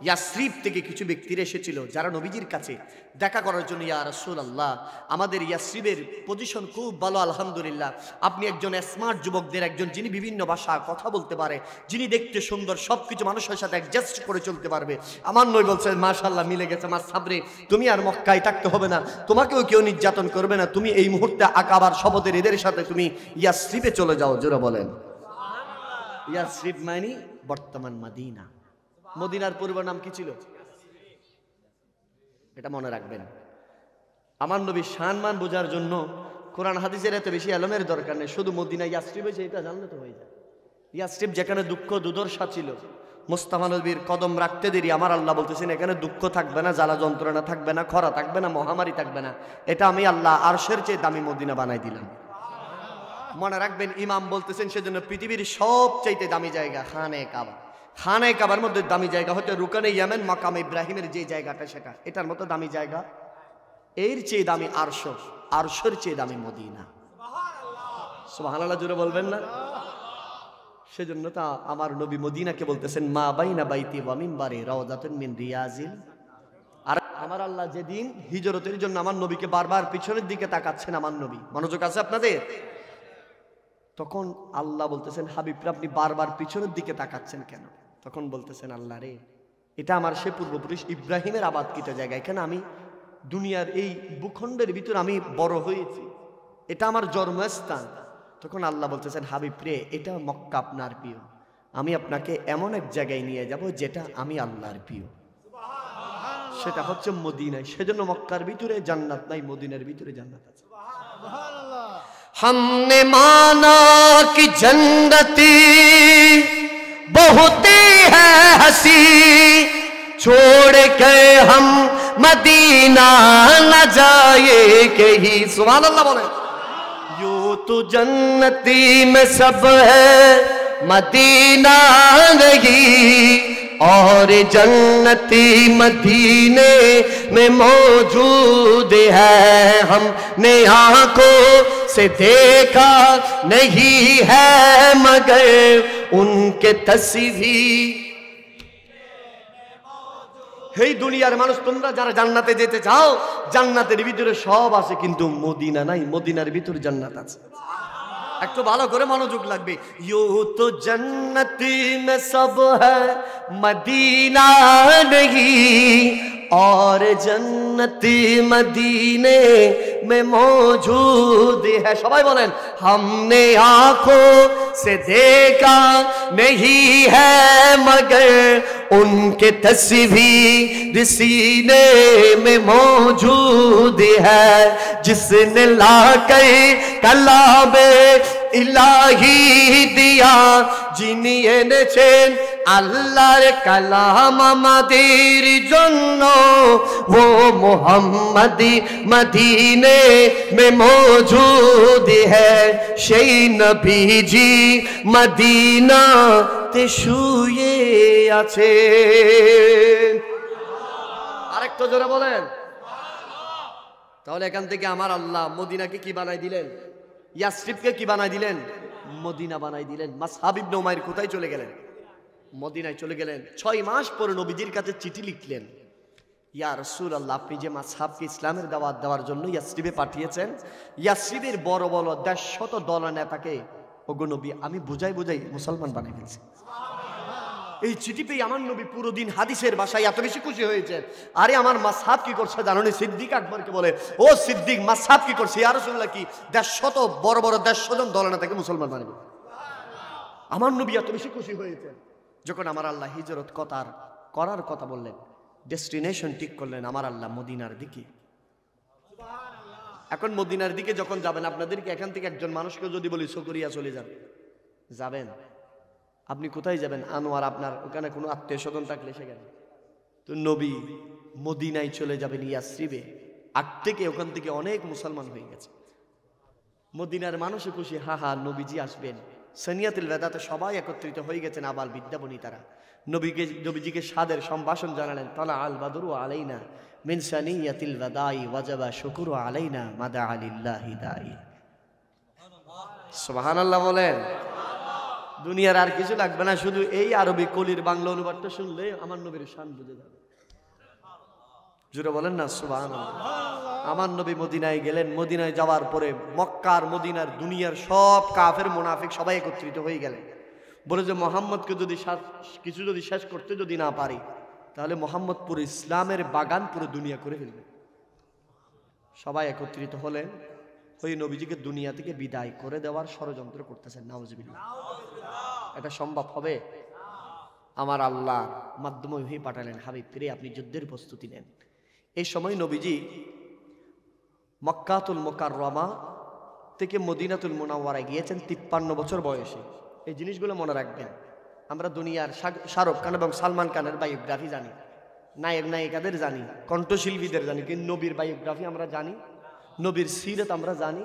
ইয়াসরিব থেকে কিছু ব্যক্তিরা এসেছিল যারা নবীজির কাছে দেখা করার জন্য, ইয়া রাসূলুল্লাহ, আমাদের ইয়াসরিবের পজিশন খুব ভালো, আলহামদুলিল্লাহ, আপনি একজন স্মার্ট যুবকদের একজন, যিনি বিভিন্ন ভাষা কথা বলতে পারে, যিনি দেখতে সুন্দর, সবকিছু মানুষের সাথে অ্যাডজাস্ট করে চলতে পারবে। আমার নবী বলছেন, মাশাআল্লাহ, মিলে গেছে। মাসহাব রে, তুমি আর মক্কায় থাকতে হবে না, তোমাকেও কেউ নির্যাতন করবে না, তুমি এই মুহূর্তে আকাবার শপথের এদের সাথে তুমি ইয়াসরিবে চলে যাও। জোরে বলেন সুবহানাল্লাহ। ইয়াসরিব মানে বর্তমান মদিনা। মদিনার পূর্ব নাম কি ছিল? এটা মনে রাখবেন। আমার নবী সম্মান বোঝার জন্য কোরআন হাদিসের এত বেশি এলমের দরকার নেই, শুধু মদিনা ইয়াসরিব হয়েছে এটা জানলে তো হয়ে যায়। ইয়াসরিব যেখানে দুঃখ দুর্দশা ছিল, মুস্তাফা নবীর কদম রাখতে দেরি আমার আল্লাহ বলতেছেন, এখানে দুঃখ থাকবে না, জ্বালা যন্ত্রণা থাকবে না, খরা থাকবে না, মহামারী থাকবে না, এটা আমি আল্লাহ আরশের চেয়ে দামি মদিনা বানাই দিলাম। মনে রাখবেন, ইমাম বলতেছেন, সেজন্য পৃথিবীর সবচাইতে দামি জায়গা খানে কাবা। খানে কাবার মধ্যে দামি জায়গা হচ্ছে রুকানে ইয়ামেন, মাকাম ইব্রাহিমের যে জায়গাটা, সেটা এটার মতো দামি জায়গা, এর চেয়ে দামি আরশ, আরশের চেয়ে দামি মদিনা। সুবহানাল্লাহ, জোরে বলবেন না? সেজন্য তা আমার নবী মদিনাকে বলতেছেন, মা বাইনা বাইতি ওয়া মিনবারি রাওযাতুন মিন রিয়াজিল। আর আমার আল্লাহ যেদিন হিজরতের জন্য আমার নবীকে বারবার পিছনের দিকে তাকাচ্ছেন, আমার নবী, মনোযোগ আছে আপনাদের? তখন আল্লাহ বলতেছেন, হাবিবরা, আপনি বারবার পিছনের দিকে তাকাচ্ছেন কেন? তখন বলতেছেন, আল্লাহ রে, এটা আমার সে পূর্বপুরুষ ইব্রাহিমের আবাদকৃত জায়গা, এখানে আমি দুনিয়ার এই ভূখণ্ডের ভিতর আমি বড় হয়েছি, এটা আমার জন্মস্থান। তখন আল্লাহ বলতেছেন, হাবিব রে, এটা মক্কা আপনার প্রিয়, আমি আপনাকে এমন এক জায়গায় নিয়ে যাব যেটা আমি আল্লাহর প্রিয়, সেটা হচ্ছে মদিনায়। সেজন্য মক্কার ভিতরে জান্নাত নাই, মদিনার ভিতরে জান্নাত আছে। हमने माना कि जन्नती बहुत है हंसी, छोड़ के हम मदीना न जाए कहीं। सुभान अल्लाह बोले। यूं तो जन्नती में सब है, मदीना नहीं, और जन्नती मदीने में मौजूद है, हमने आंखों से देखा नहीं है मगर उनके तस्वीर এই দুনিয়ার মানুষ, তোমরা যারা জান্নাতে যেতে চাও, জান্নাতের ভিতরে সব আছে, কিন্তু মদিনা নাই। মদিনার ভিতরে জান্নাত আছে। একটু ভালো করে মনোযোগ লাগবে। ইউ তো জন্নতি মে সব হ্যায়, মদিনা নেহি, और जन्नती मदीने में मौजूद है। सबाई बोलें, हमने आंखों से देखा नहीं है मगर उनके तस्वीर सीने में मौजूद है। जिसने लाकर कलामे इलाही दिया, যিনি এনেছেন আল্লাহর কালাম আমাদের জন্য, वो মোহাম্মদি মদিনে মে মৌজুদ है। সেই নবীজি মদিনাতে শুয়ে আছেন। আরেকটু জোরে বলেন। তাহলে এখান থেকে আমার আল্লাহ মদিনাকে কি বানাই দিলেন? ইয়াসরিবকে কি বানাই দিলেন? মদিনা বানাই দিলেন। মাসহাব ইবনে উমাইর কোথায় চলে গেলেন? মদিনায় চলে গেলেন। 6 মাস পরে নবীজির কাছে চিঠি লিখলেন, ইয়া রাসূলুল্লাহ, আপনি যে মাসহাবকে ইসলামের দাওয়াত দেওয়ার জন্য ইয়াসরিবে পাঠিয়েছেন, ইয়াসরিবের বড় বড় 150 দল নেতাকে ওগো নবী আমি বুঝাই মুসলমান বানিয়ে ফেলছি। এই চিঠি পেয়ে আমার নবী পুরো দিন হাদিসের ভাষায় এত বেশি খুশি হয়েছেন। আরে আমার মাসহাব কি করছে জানো নি? সিদ্দিক আকবরকে বলে, ও সিদ্দিক, মাসহাব কি করছে? ইয়া রাসূলুল্লাহ, কি 150 বড় বড় 150 জন দলনেতাকে মুসলমান বানাবে। আমার নবী এত বেশি খুশি হয়েছেন। যখন আমার আল্লাহ হিজরত করার কথা বললেন, ডেস্টিনেশন ঠিক করলেন আমার আল্লাহ মদিনার দিকে। এখন মদিনার দিকে যখন যাবেন, আপনাদেরকে এখান থেকে একজন মানুষকে যদি বলি চকরিয়া চলে যাবেন, আপনি কোথায় যাবেন? আনোয়ার, আপনার ওখানে কোনো আত্মীয় স্বজন থাকলে সেখানে। তো নবী মদিনায় চলে যাবেন, ইয়াসরিবে। আগ থেকে ওখান থেকে অনেক মুসলমান হয়ে গেছে। মদিনার মানুষও খুশি, হা হা নবীজি আসবেন। সানিয়াতুল ওয়াদাতে সবাই একত্রিত হয়ে গেছেন, আবাল বিদ্যাবনী তারা। নবীজিকে সাদের সম্ভাষণ জানালেন। তালা আল বাদরু আলাইনা মিন সানিয়াতিল ওয়াদাই ওয়াজাবা শুকরু আলাইনা মাদা আলিল্লাহি দাই। সুবহানাল্লাহ বলেন। দুনিয়ার আর কিছু লাগবে না, শুধু এই আরবি কলির বাংলা অনুবাদটা শুনলে আমার নবীর শান বুঝে যাবে। জুড়ে বলেন না সুবহানাল্লাহ। আমার নবী মদিনায় গেলেন। মদিনায় যাওয়ার পরে মক্কার, মদিনার, দুনিয়ার সব কাফের মুনাফিক সবাই একত্রিত হয়ে গেলেন। বলে যে মোহাম্মদকে যদি কিছু যদি শেষ করতে যদি না পারি, তাহলে মোহাম্মদ পুরো ইসলামের বাগান পুরো দুনিয়া করে ফেলবে। সবাই একত্রিত হলেন, ওই নবীজিকে দুনিয়া থেকে বিদায় করে দেওয়ার ষড়যন্ত্র করতেছেন। নাউজুবিল্লাহ। এটা সম্ভব হবে? আমার আল্লাহ মাধ্যমে হয়ে পাঠালেন, হাবিব ফিরে আপনি যুদ্ধের প্রস্তুতি নেন। এই সময় নবীজি মক্কাতুল মুকাররমা থেকে মদিনাতুল মুনাওয়ারায় গিয়েছেন 53 বছর বয়সে। এই জিনিসগুলো মনে রাখবেন। আমরা দুনিয়ার শাহরুখ খান এবং সালমান খানের বায়োগ্রাফি জানি, নায়ক নায়িকাদের জানি, কণ্ঠশিল্পীদের জানি, কিন্তু নবীর বায়োগ্রাফি আমরা জানি, নবীর সিরত আমরা জানি।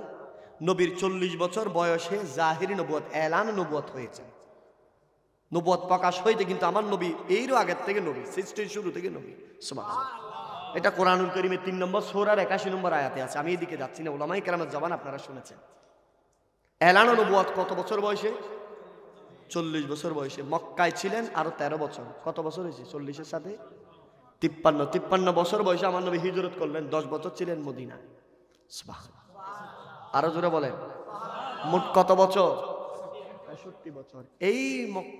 নবীর 40 বছর বয়সে জাহিরি নবুয়ত, এলান নবুয়ত হয়েছে। নবুয়ত প্রকাশ হইতে কিন্তু আমার নবী এরও আগের থেকে নবী, সৃষ্টির শুরু থেকে নবী। সুবহানাল্লাহ। এটা কোরআনুল কারীমের 3 নম্বর সূরার 81 নম্বর আয়াতে আছে। আমি এদিকে যাচ্ছি না, উলামায়ে কেরামের জবান আপনারা শুনেছেন। এলান নবুয়ত কত বছর বয়সে? 40 বছর বয়সে। মক্কায় ছিলেন আরো 13 বছর। কত বছর হয়েছে? 40-এর সাথে 53 বছর বয়সে আমার নবী হিজরত করলেন। 10 বছর ছিলেন মদিনায়। সুবহানাল্লাহ। আরো জোরে বলেন, মোট কত বছর? 65 বছর। এই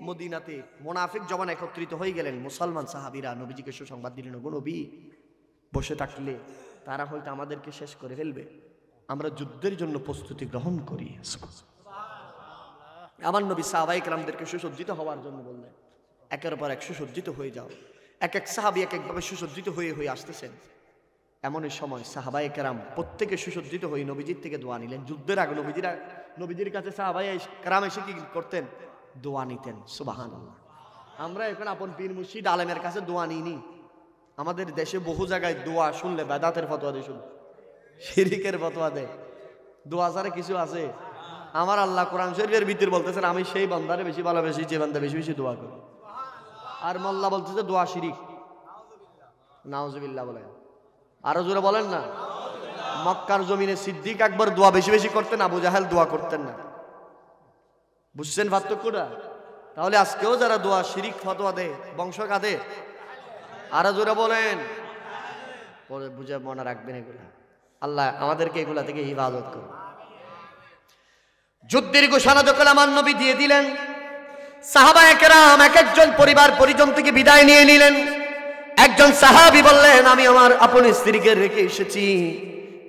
মদিনাতে মুনাফিক যখন একত্রিত হয়ে গেলেন, মুসলমান সাহাবীরা নবীজিকে সুসংবাদ দিলেন, ওগো নবী, বসে থাকলে তারা হয়তো আমাদেরকে শেষ করে ফেলবে, আমরা যুদ্ধের জন্য প্রস্তুতি গ্রহণ করি। আমার নবী সাহাবায়ে কেরামদেরকে সুসজ্জিত হওয়ার জন্য বললেন, একের পর এক সুসজ্জিত হয়ে যাও। এক এক সাহাবী এক একভাবে সুসজ্জিত হয়ে আসতেছেন। এমন সময় সাহাবায়ে কেরাম প্রত্যেকে সুসজ্জিত হয়ে নবীজির থেকে দোয়া নিলেন। যুদ্ধের আগে নবীজির কাছে সাহাবায়ে কেরাম এসে কি করতেন? দোয়া নিতেন। সুবহানাল্লাহ। আমরা এখন আপন পীর মুর্শিদ আলেমের কাছে দোয়া নিইনি। আমাদের দেশে বহু জায়গায় দোয়া শুনলে বেদাতের ফতোয়া দেয়, শুধু শিরকের ফতোয়া দেয়। দোয়া ছাড়া কিছু আছে? আমার আল্লাহ কোরআন শরীফের ভিতর বলতেছেন, আমি সেই বান্দারে বেশি ভালোবাসি যে বান্দা বেশি বেশি দোয়া করে। আর মোল্লা বলতেছে দোয়া শিরিক। নাউজুবিল্লাহ বলেন। আরো জোরে বলেন না। মক্কার জমিনে সিদ্দিক আকবর দোয়া বেশি বেশি করতেন, আবু জাহেল দোয়া করতেন না। বুঝছেন পার্থক্যটা? তাহলে আজকেও যারা দোয়া শিরিক ফতোয়া দেয়, বংশ কাঁদে, আরো জোরে বলেন, পরে বুঝে মনে রাখবেন এগুলা। আল্লাহ আমাদেরকে এগুলা থেকে হিফাজত করুন। যুদ্ধের ঘোষণা যখন আমার নবী দিয়ে দিলেন, সাহাবায়ে কেরাম এক একজন পরিবার পরিজন থেকে বিদায় নিয়ে নিলেন। একজন সাহাবী বললেন, আমি আমার আপন স্ত্রীকে রেখে এসেছি,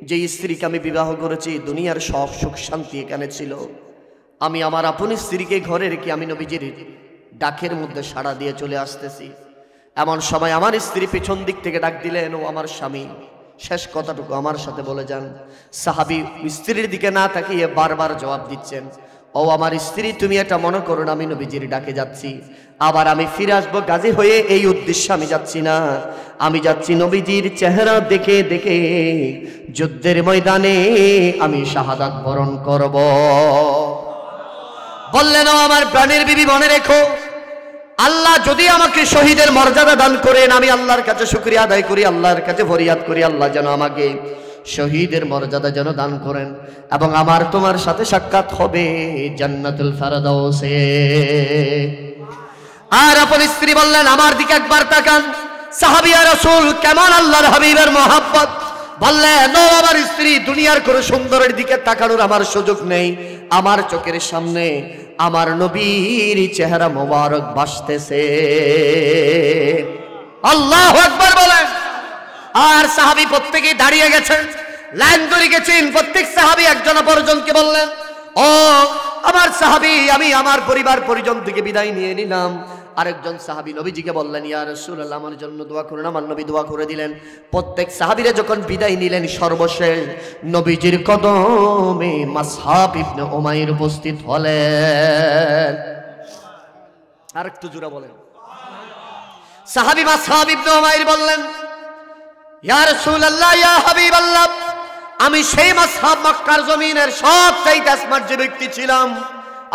যে স্ত্রীকে আমি বিবাহ করেছি দুনিয়ার সব সুখ শান্তি এখানে ছিল। আমি আমার আপন স্ত্রীকে ঘরে রেখে আমি নবীজির ডাকের মধ্যে সাড়া দিয়ে চলে আসতেছি। এমন সময় আমার স্ত্রী পেছন দিক থেকে ডাক দিলেন, ও আমার স্বামী, শেষ কথাটুকু আমার সাথে বলে যান। সাহাবী স্ত্রীর দিকে না তাকিয়ে বারবার জবাব দিচ্ছেন, ও আমার স্ত্রী, তুমি এটা মনে করো না আমি নবীজির ডাকে যাচ্ছি, আবার আমি ফিরে আসবো গাজী হয়ে, এই উদ্দেশ্যে আমি যাচ্ছি না। আমি যাচ্ছি নবীজির চেহারা দেখে দেখে যুদ্ধের ময়দানে আমি শাহাদাত বরণ করব। বললেন, ও আমার প্রাণের বিবি, মনে রেখো, আল্লাহ যদি আমাকে শহীদের মর্যাদা দান করেন, আমি আল্লাহর কাছে শুকরিয়া আদায় করি, আল্লাহর কাছে ফরিয়াদ করি, আল্লাহ যেন আমাকে শহীদের মর্যাদা যেন দান করেন, এবং আমার তোমার সাথে সাক্ষাৎ হবে জান্নাতুল ফেরদাউসে। আর আপন স্ত্রী বললেন, আমার দিকে একবার তাকান। সাহাবী, ইয়া রাসূল, কেমন আল্লাহর হাবিবের মহব্বত। বললেন, ও আমার স্ত্রী, দুনিয়ার কোন সুন্দরের দিকে তাকানোর আমার সুযোগ নেই, আমার চোখের সামনে আমার নবীর চেহারা মোবারক ভাসতেছে। আল্লাহু আকবার বলেন। আর সাহাবী প্রত্যেকেই দাঁড়িয়ে গেছেন, লাইন ধরে গেছেন। প্রত্যেক সাহাবী একজন অপরজনকে বললেন, ও আমার সাহাবী, আমি আমার পরিবার পরিজন থেকে বিদায় নিয়ে নিলাম। আরেকজন সাহাবী নবীজিকে বললেন, ইয়া রাসূলুল্লাহ, আমার জন্য দোয়া করুন। আমার নবী দোয়া করে দিলেন। প্রত্যেক সাহাবীরা যখন বিদায় নিলেন, সর্বশেষ নবীজির কদমে মাসহাব ইবনে উমাইর উপস্থিত হলেন। আরেকটু জোরে বলেন। সাহাবী মাসহাব ইবনে উমাইর বললেন, ইয়া রাসূলুল্লাহ, ইয়া হাবিবাল্লাহ, আমি সেই মাসহাব, মক্কার জমিনের সবচাইতে স্মার্ট যে ব্যক্তি ছিলাম,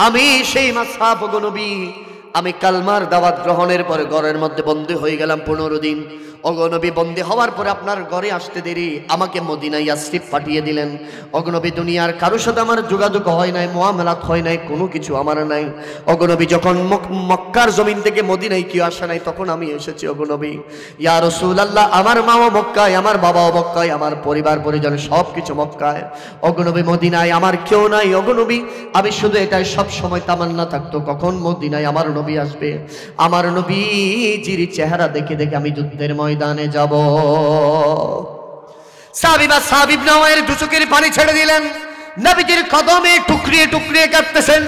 আমি সেই মাসহাব গো নবী। আমি কালমার দাওয়াত গ্রহণের পরে ঘরের মধ্যে বন্দী হয়ে গেলাম 15 দিন। অগনবী, বন্দী হওয়ার পরে আপনার ঘরে আসতে দেরি, আমাকে মদিনায় ইয়াসরিব পাঠিয়ে দিলেন। অগনবী, দুনিয়ার কারোর সাথে আমার যোগাযোগ হয় নাই, মুআমালাত হয় নাই, কোনো কিছু আমার নাই। অগনবী, যখন মক্কার জমিন থেকে মদিনায় কেউ আসে নাই, তখন আমি এসেছি। অগনবী, ইয়া রাসূলুল্লাহ, আমার মাও মক্কায়, আমার বাবাও মক্কায়, আমার পরিবার পরিজন সব কিছু মক্কায়। অগনবী, মদিনায় আমার কেউ নাই। অগনবী, আমি শুধু এটাই সব সময় তামান্না থাকতো, কখন মদিনায় আমার নবী আসবে, আমার নবীজির চেহারা দেখে দেখে আমি যুদ্ধের ময়দানে যাব। সাহাবী ইবনে উমাইর দু চোখের পানি ছেড়ে দিলেন, নবীজির কদমে টুকরিয়ে টুকরিয়ে কাঁদতেছেন।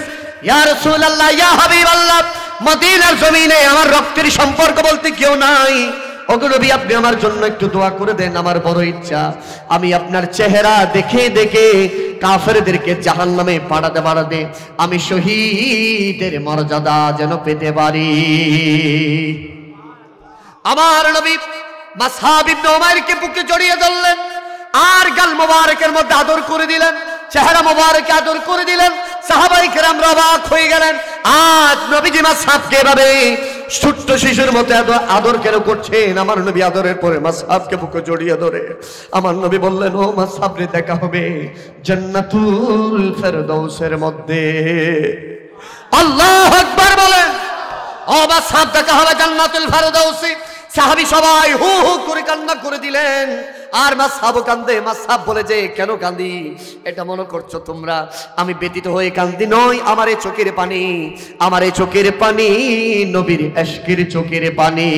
ইয়া রাসূলুল্লাহ, ইয়া হাবিবাল্লাহ, মদিনার জমিনে আমার রক্তের সম্পর্ক বলতে কেউ নাই। ওগো নবী, আপনি আমার জন্য একটু দোয়া করে দেন। আমার বড় ইচ্ছা, আমি আপনার চেহারা দেখে দেখে কাফেরদেরকে জাহান্নামে পাঠাতে আমি শহীদের মর্যাদা যেন পেতে পারি। আমার নবী মাসহাব ইবনে উমাইরকে বুকে জড়িয়ে ধরলেন, আর গাল মোবারকের মধ্যে আদর করে দিলেন, চেহারা মোবারকে আদর করে দিলেন। সাহাবায়ে কেরাম অবাক হয়ে গেলেন, আজ নবীজি মাসহাবকে এভাবে ছোট্ট শিশুর মতো আদর কেন করছেন? আমার নবী আদরের পরে মাসহাবকে বুকে জড়িয়ে ধরে আমার নবী বললেন, ও মাসহাব রে, দেখা হবে জান্নাতুল ফেরদাউসের মধ্যে। আল্লাহু আকবার বলেন। ও মাসহাব, দেখা হবে জান্নাতুল ফেরদাউসে। সাহাবী সবাই হু হু করে কান্না করে দিলেন, আর মাসহাব কান্দে। মাসহাব বলে যে, কেন কান্দি? এটা মনে করছো তোমরা আমি ব্যতীত হয়ে কান্দি? নয়, আমার এই চোখের পানি, আমার এই চোখের পানি নবীর ইশকের চোখের পানি।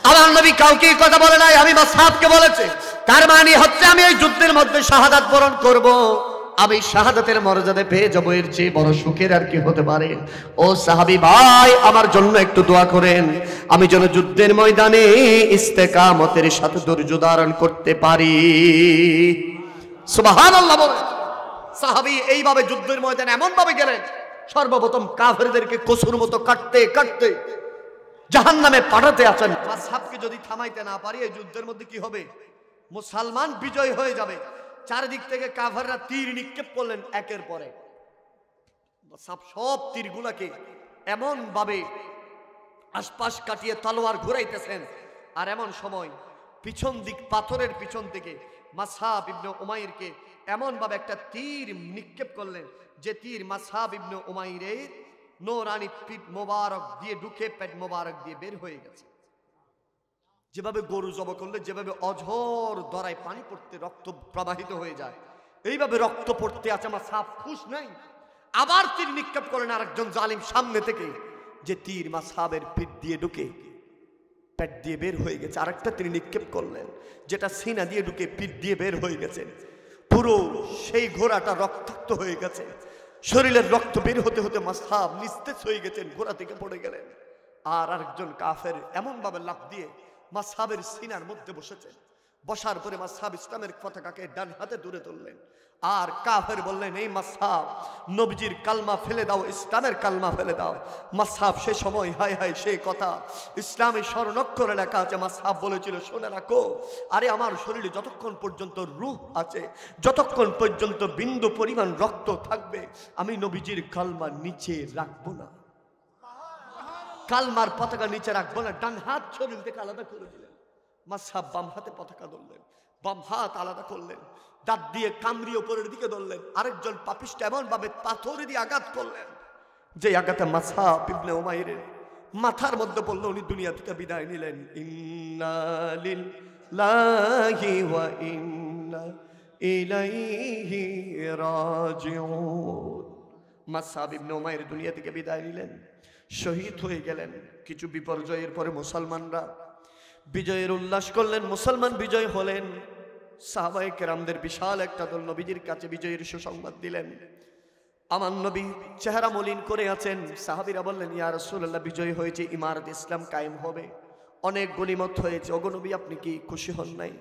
আমার নবী কাউকে কথা বলে নাই, আমি মাসহাবকে বলেছে। তার মানে হচ্ছে আমি এই যুদ্ধের মধ্যে শাহাদাত বরণ করব, আমি শাহাদাতের মর্যাদা পেয়ে যাবো, এর চেয়ে বড় সুখের আর কি হতে পারে? ও সাহাবী ভাই, আমার জন্য একটু দোয়া করেন, আমি যেন যুদ্ধের ময়দানে ইস্তেকামতের সাথে ধৈর্য ধারণ করতে পারি। সুবহানাল্লাহ বলেন। সাহাবী এইভাবে যুদ্ধের ময়দানে এমন ভাবে গেলেন, সর্বপ্রথম কাফেরদেরকে কসুর মতো কাটতে কাটতে জাহান্নামে পাঠাতে আছেন। মাসহাবকে যদি থামাইতে না পারি, এই যুদ্ধের মধ্যে কি হবে? মুসলমান বিজয় হয়ে যাবে। চারিদিক থেকে কাফেররা তীর নিক্ষেপ করলেন একের পরে। সব তীরগুলাকে এমন ভাবে আশপাশ কাটিয়ে তলোয়ার ঘুরাইতেছেন। আর এমন সময় পিছন দিক, পাথরের পিছন থেকে মাসহাব ইবনে উমাইরকে এমন ভাবে একটা তীর নিক্ষেপ করলেন, যে তীর মাসহাব ইবনে উমাইরের নূরানি পিঠ মোবারক দিয়ে ঢুকে পেট মোবারক দিয়ে বের হয়ে গেছে। যেভাবে গরু জবা করলে যেভাবে অঝর দরায় পানি পড়তে রক্ত প্রবাহিত হয়ে যায়, এইভাবে রক্ত পড়তে আছে। মাসহাব খুশ নাই। আবার তীর নিক্ষেপ করেন আরেকজন জালিম সামনে থেকে, যে তীর মাসহাবের পিঠ দিয়ে ঢুকে পেট দিয়ে বের হয়ে গেছে। আরেকটা তীর নিক্ষেপ করলেন, যেটা সিনা দিয়ে ঢুকে পিঠ দিয়ে বের হয়ে গেছে। পুরো সেই ঘোড়াটা রক্তাক্ত হয়ে গেছে। শরীরের রক্ত বের হতে হতে মাসহাব নিস্তেজ হয়ে গেছেন, ঘোড়া থেকে পড়ে গেলেন। আর আরেকজন কাফের এমন ভাবে লাফ দিয়ে মাসহাবের সিনার মধ্যে বসেছেন। বসার পরে মাসহাব ইসলামের পতাকাকে ডান হাতে দূরে তুললেন। আর কাফের বললেন, এই মাসহাব, নবীজির কালমা ফেলে দাও, ইসলামের কালমা ফেলে দাও। মাসহাব সে সময় হায় হায় সেই কথা ইসলামী স্বর্ণাক্ষরে লেখা আছে। মাসহাব বলেছিল, শুনে রাখো, আরে আমার শরীরে যতক্ষণ পর্যন্ত রূহ আছে, যতক্ষণ পর্যন্ত বিন্দু পরিমাণ রক্ত থাকবে, আমি নবীজির কালমা নিচে রাখবো না, কালমার পতাকা নিচে রাখবো না। ডান হাত শরীর থেকে আলাদা করে দিলেন। মাসহাব বাম হাতে পতাকা ধরলেন, বাম হাত আলাদা করলেন, দাঁত দিয়ে কামড়ি উপরের দিকে ধরলেন। আরেকজন পাপিষ্ট এমন ভাবে পাথরে দিয়ে আঘাত করলেন, যে আঘাতে মাসহাব ইবনে উমাইরের মাথার মধ্যে পড়লো। উনি দুনিয়া থেকে বিদায় নিলেন। ইন্না লিল্লাহি ওয়া ইন্না ইলাইহি রাজিউন। মাসহাব ইবনে উমাইর দুনিয়া থেকে বিদায় নিলেন, শহীদ হয়ে গেলেন। কিছু বিপর্যয়ের পরে মুসলমানরা বিজয়ের উল্লাস করলেন, মুসলমান বিজয় হলেন। সাহাবায়ে কেরামদের বিশাল একটা দল নবীজির কাছে বিজয়ের সুসংবাদ দিলেন। আমার নবী চেহারা মলিন করে আছেন। সাহাবীরা বললেন, ইয়া রাসূলুল্লাহ, বিজয় হয়েছে, ইমারত ইসলাম কায়েম হবে, অনেক গনিমত হয়েছে, ওগো নবী আপনি কি খুশি হন নাই?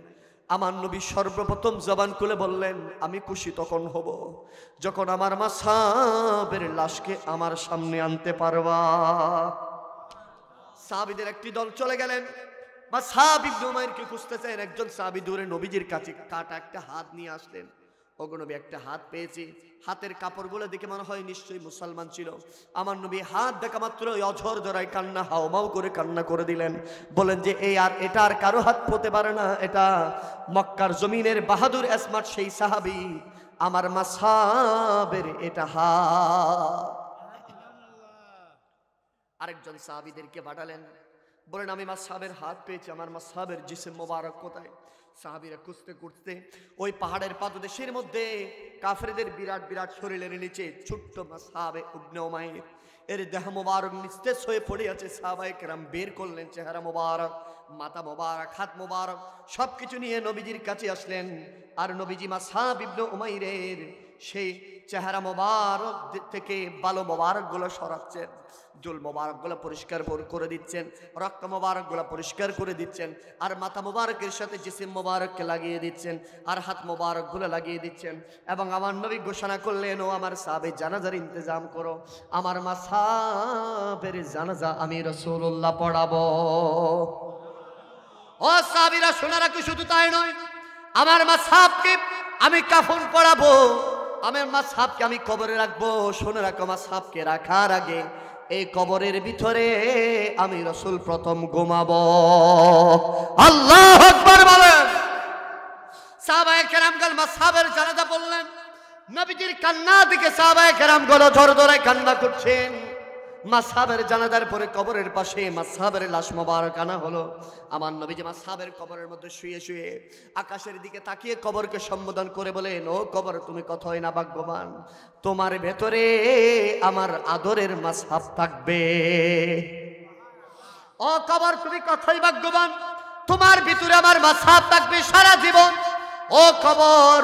আমার নবী সর্বপ্রথম জবান খুলে বললেন, আমি খুশি তখন হব যখন আমার মাসহাবের লাশকে আমার সামনে আনতে পারবা। সাহাবীদের একটি দল চলে গেলেন, মাসহাব ইবনে উমাইরকে খুঁজতেছেন। একজন সাহাবী দূরে নবীজির কাছে কাটা একটা হাত নিয়ে আসলেন। ওগো নবী, একটা হাত পেয়েছি। হাতের কাপড়গুলো দেখে মনে হয় নিশ্চয়ই মুসলমান ছিল। আমার নবী হাত দেখা মাত্র অঝর ধরায় কান্না হাওমাও করে কান্না করে দিলেন। বলেন যে এটা আর কারো হাত হতে পারে না, এটা মক্কার জমিনের বাহাদুর স্মার্ট সেই সাহাবী আমার মাসহাবের এটা হাত। আরেকজন সাহাবীদেরকে পাঠালেন, বলেন আমি মাসহাবের হাত পেয়েছি, আমার মাসহাবের জিসম মোবারক কোথায়? সাহাবীরা খুঁজতে খুঁজতে ওই পাহাড়ের পাদদেশের মধ্যে কাফেরদের বিরাট বিরাট শরীরের নিচে ছোট্ট মাসহাব ইবনে উমাইর এর দেহ মোবারক নিস্তেজ হয়ে পড়ে আছে। সাহাবায়ে কেরাম বের করলেন চেহারা মোবারক, মাথা মোবারক, হাত মোবারক সবকিছু নিয়ে নবীজির কাছে আসলেন। আর নবীজি মাসহাব ইবনে উমাইরের সেই চেহারা মোবারক থেকে বালো মোবারক গুলো সরাচ্ছেন, চুল মোবারক গুলো পরিষ্কার করে দিচ্ছেন, রক্ত মোবারক গুলো পরিষ্কার করে দিচ্ছেন, আর মাথা মোবারকের সাথে জিসিম মোবারককে লাগিয়ে দিচ্ছেন, আর হাত মোবারক গুলো লাগিয়ে দিচ্ছেন। এবং আমার নবী ঘোষণা করলেন, ও আমার সাহাবী জানাজার ইন্তজাম করো, আমার মাসহাবের জানাজা আমি রাসূলুল্লাহ পড়াবো। ও সাহাবীরা শোনা রাখো, শুধু তাই নয়, আমার মাসহাবকে আমি কাফন পড়াবো, আমার মাসহাবকে আমি কবরে রাখবো। শুনে রাখো, মাসহাবকে রাখার আগে এই কবরের ভিতরে আমি রাসূল প্রথম ঘুমাবো। আল্লাহু আকবার বলেন। সাহাবায়ে কেরামগণ মাসহাবের জানাজা পড়লেন। নবীজির কান্না দিকে সাহাবায়ে কেরামগণ ঝড় ধরে কান্না করছেন। মাসহাবের জানাজার পরে কবরের পাশে মাসহাবের লাশ মোবারক আনা হলো। আমার নবীজি মাসহাবের কবরের মধ্যে শুয়ে শুয়ে আকাশের দিকে তাকিয়ে কবরকে সম্বোধন করে বলেন, ও কবর তুমি কতই না ভাগ্যবান, তোমার ভেতরে আমার আদরের মাসহাব থাকবে। ও কবর তুমি কতই ভাগ্যবান, তোমার ভিতরে আমার মাসহাব থাকবে সারা জীবন। ও কবর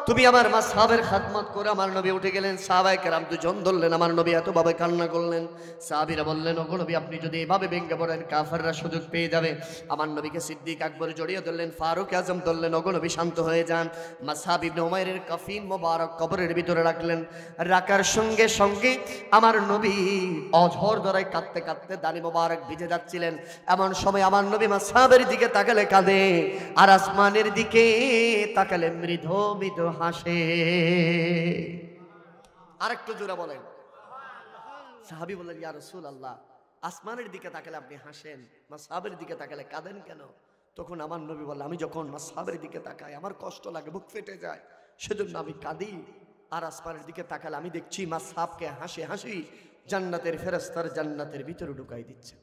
তুমি আমার মাসহাবের খেদমত করে। আমার নবী উঠে গেলেন, সাহাবায়ে কেরাম দুজন ধরলেন। আমার নবী এত ভাবে কান্না করলেন, সাহাবীরা বললেন, ওগো নবী আপনি যদি এভাবে ভেঙে পড়েন কাফেররা সুযোগ পেয়ে যাবে। আমার নবীকে সিদ্দিক আকবর জড়িয়ে ধরলেন, ফারুক আজম ধরলেন, ওগো নবী শান্ত হয়ে যান। মাসহাব ইবনে উমাইরের কাফিন মোবারক কবরের ভিতরে রাখলেন। রাখার সঙ্গে সঙ্গে আমার নবী অঝর ধরায় কাঁদতে কাঁদতে দাড়ি মোবারক ভিজে যাচ্ছিলেন। এমন সময় আমার নবী মাসহাবের দিকে তাকালে কাঁদে, আর আসমানের দিকে তাকালে মৃদু মৃদু হাসে। আরেকটু জোরে বলেন। সাহাবী বললেন, ইয়া রাসূলুল্লাহ, আসমানের দিকে তাকালে আপনি হাসেন, মাসহাবের দিকে তাকালে কাঁদেন কেন? তখন আমার নবী বললেন, আমি যখন মাসহাবের দিকে তাকাই আমার কষ্ট লাগে, বুক ফেটে যায়, সেজন্য আমি কাঁদি। আর আসমানের দিকে তাকালে আমি দেখছি মাসহাবকে হাসি হাসি জান্নাতের ফেরেশতার জান্নাতের ভিতরে ঢুকাই দিচ্ছে।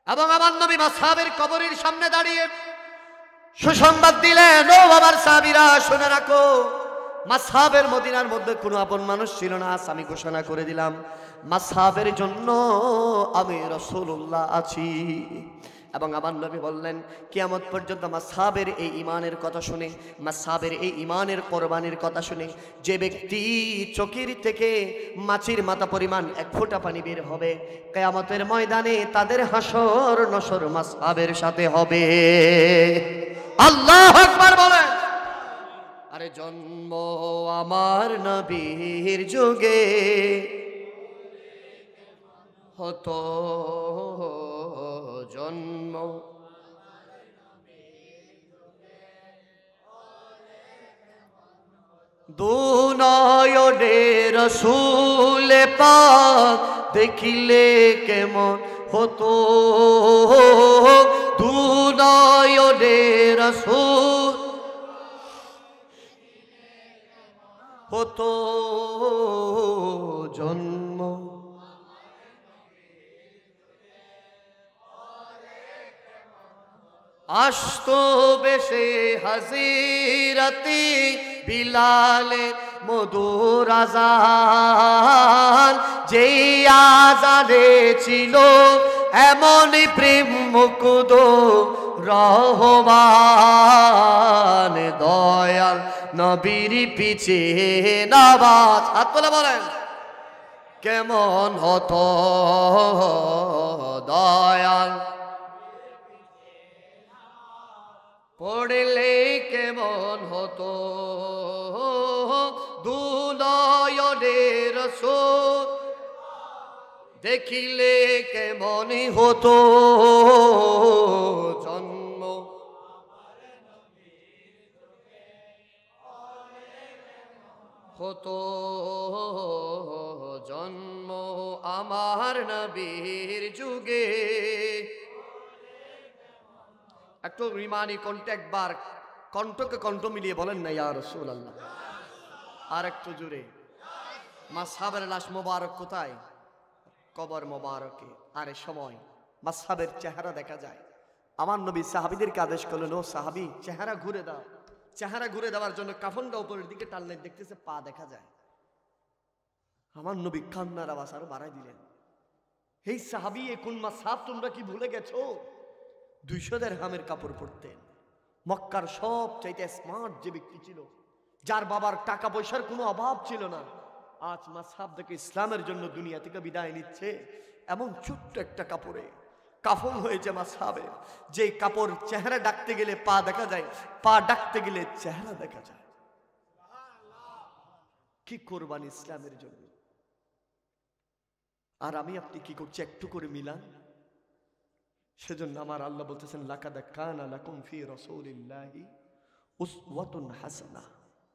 এবং আমার নবী মাসহাবের কবরের সামনে দাঁড়িয়ে সুসংবাদ দিলেন, ও বাবার সাহাবীরা শুনে রাখো, মাসহাবের মদিনার মধ্যে কোনো আপন মানুষ ছিল না। আজ আমি ঘোষণা করে দিলাম, মাসহাবের জন্য আমি রাসূলুল্লাহ আছি। এবং আমার নবী বললেন, কিয়ামত পর্যন্ত মাসহাবের এই ঈমানের কথা শুনে, মাসহাবের এই ঈমানের কোরবানির কথা শুনে যে ব্যক্তি চোখের থেকে মাছির মাথা পরিমাণ এক ফোঁটা পানি বের হবে, কিয়ামতের ময়দানে তাদের হাসর নসর মাসহাবের সাথে হবে। আল্লাহু আকবার বলেন। আরে জন্ম আমার নবীর যুগে হতো, জন্ম দুনয়নে রাসূল পাক দেখিলে কেমন হতো, দুনয়নে রাসূল হতো জন্ম। আসতো বেশে হাজিরাতি বিলালে মধুর আযান, যেই আযানে ছিল এমন প্রেম মুকুদ রহমান, দয়াল নবীর পিছে নামাজ। হাত তুলে বলেন, কেমন হতো দয়াল পড়লে কেমন হতো, দুনয়নে রাসূল দেখিলে কেমন হতো জন্ম। হতো জন্ম আমার নবীর যুগে। একটু ইমানি কণ্ঠে একবার কণ্ঠকে কণ্ঠ মিলিয়ে বলেন না ইয়া রাসূলুল্লাহ। আর একটু জোরে। মাসহাবের লাশ মোবারক কোথায়? কবর মোবারকে। আরে সময় মাসহাবের চেহারা দেখা যায়। আমার নবী সাহাবীদেরকে আদেশ করলেন, ও সাহাবী চেহারা ঘুরে দাও। চেহারা ঘুরে দেওয়ার জন্য কাফনটা উপরের দিকে টানলেন, দেখতেছে পা দেখা যায়। আমার নবী কান্নার আওয়াজ আরো বাড়াই দিলেন, এই সাহাবী এ কোন মাসহাব, তোমরা কি ভুলে গেছো? 200 দিরহামের কাপড় পরতেন। মক্কার সব চাইতে স্মার্ট যে ব্যক্তি ছিল, যার বাবার টাকা পয়সার কোনো অভাব ছিল না, আজ মাসহাব থেকে ইসলামের জন্য দুনিয়া থেকে বিদায় নিচ্ছে। এমন ছোট্ট একটা কাপড়ে কাফন হয়েছে মাসহাবের, যে কাপড় চেহারা ডাকতে গেলে পা দেখা যায়, পা ডাকতে গেলে চেহারা দেখা যায়। কি করবেন ইসলামের জন্য? আর আমি আপনি কি করছি? একটু করে মিলান। সেজন্য আমার আল্লাহ বলতেছেন, লাকাদ কানা লাকুম ফি রাসূলিল্লাহি উসওয়াতুন হাসানাহ।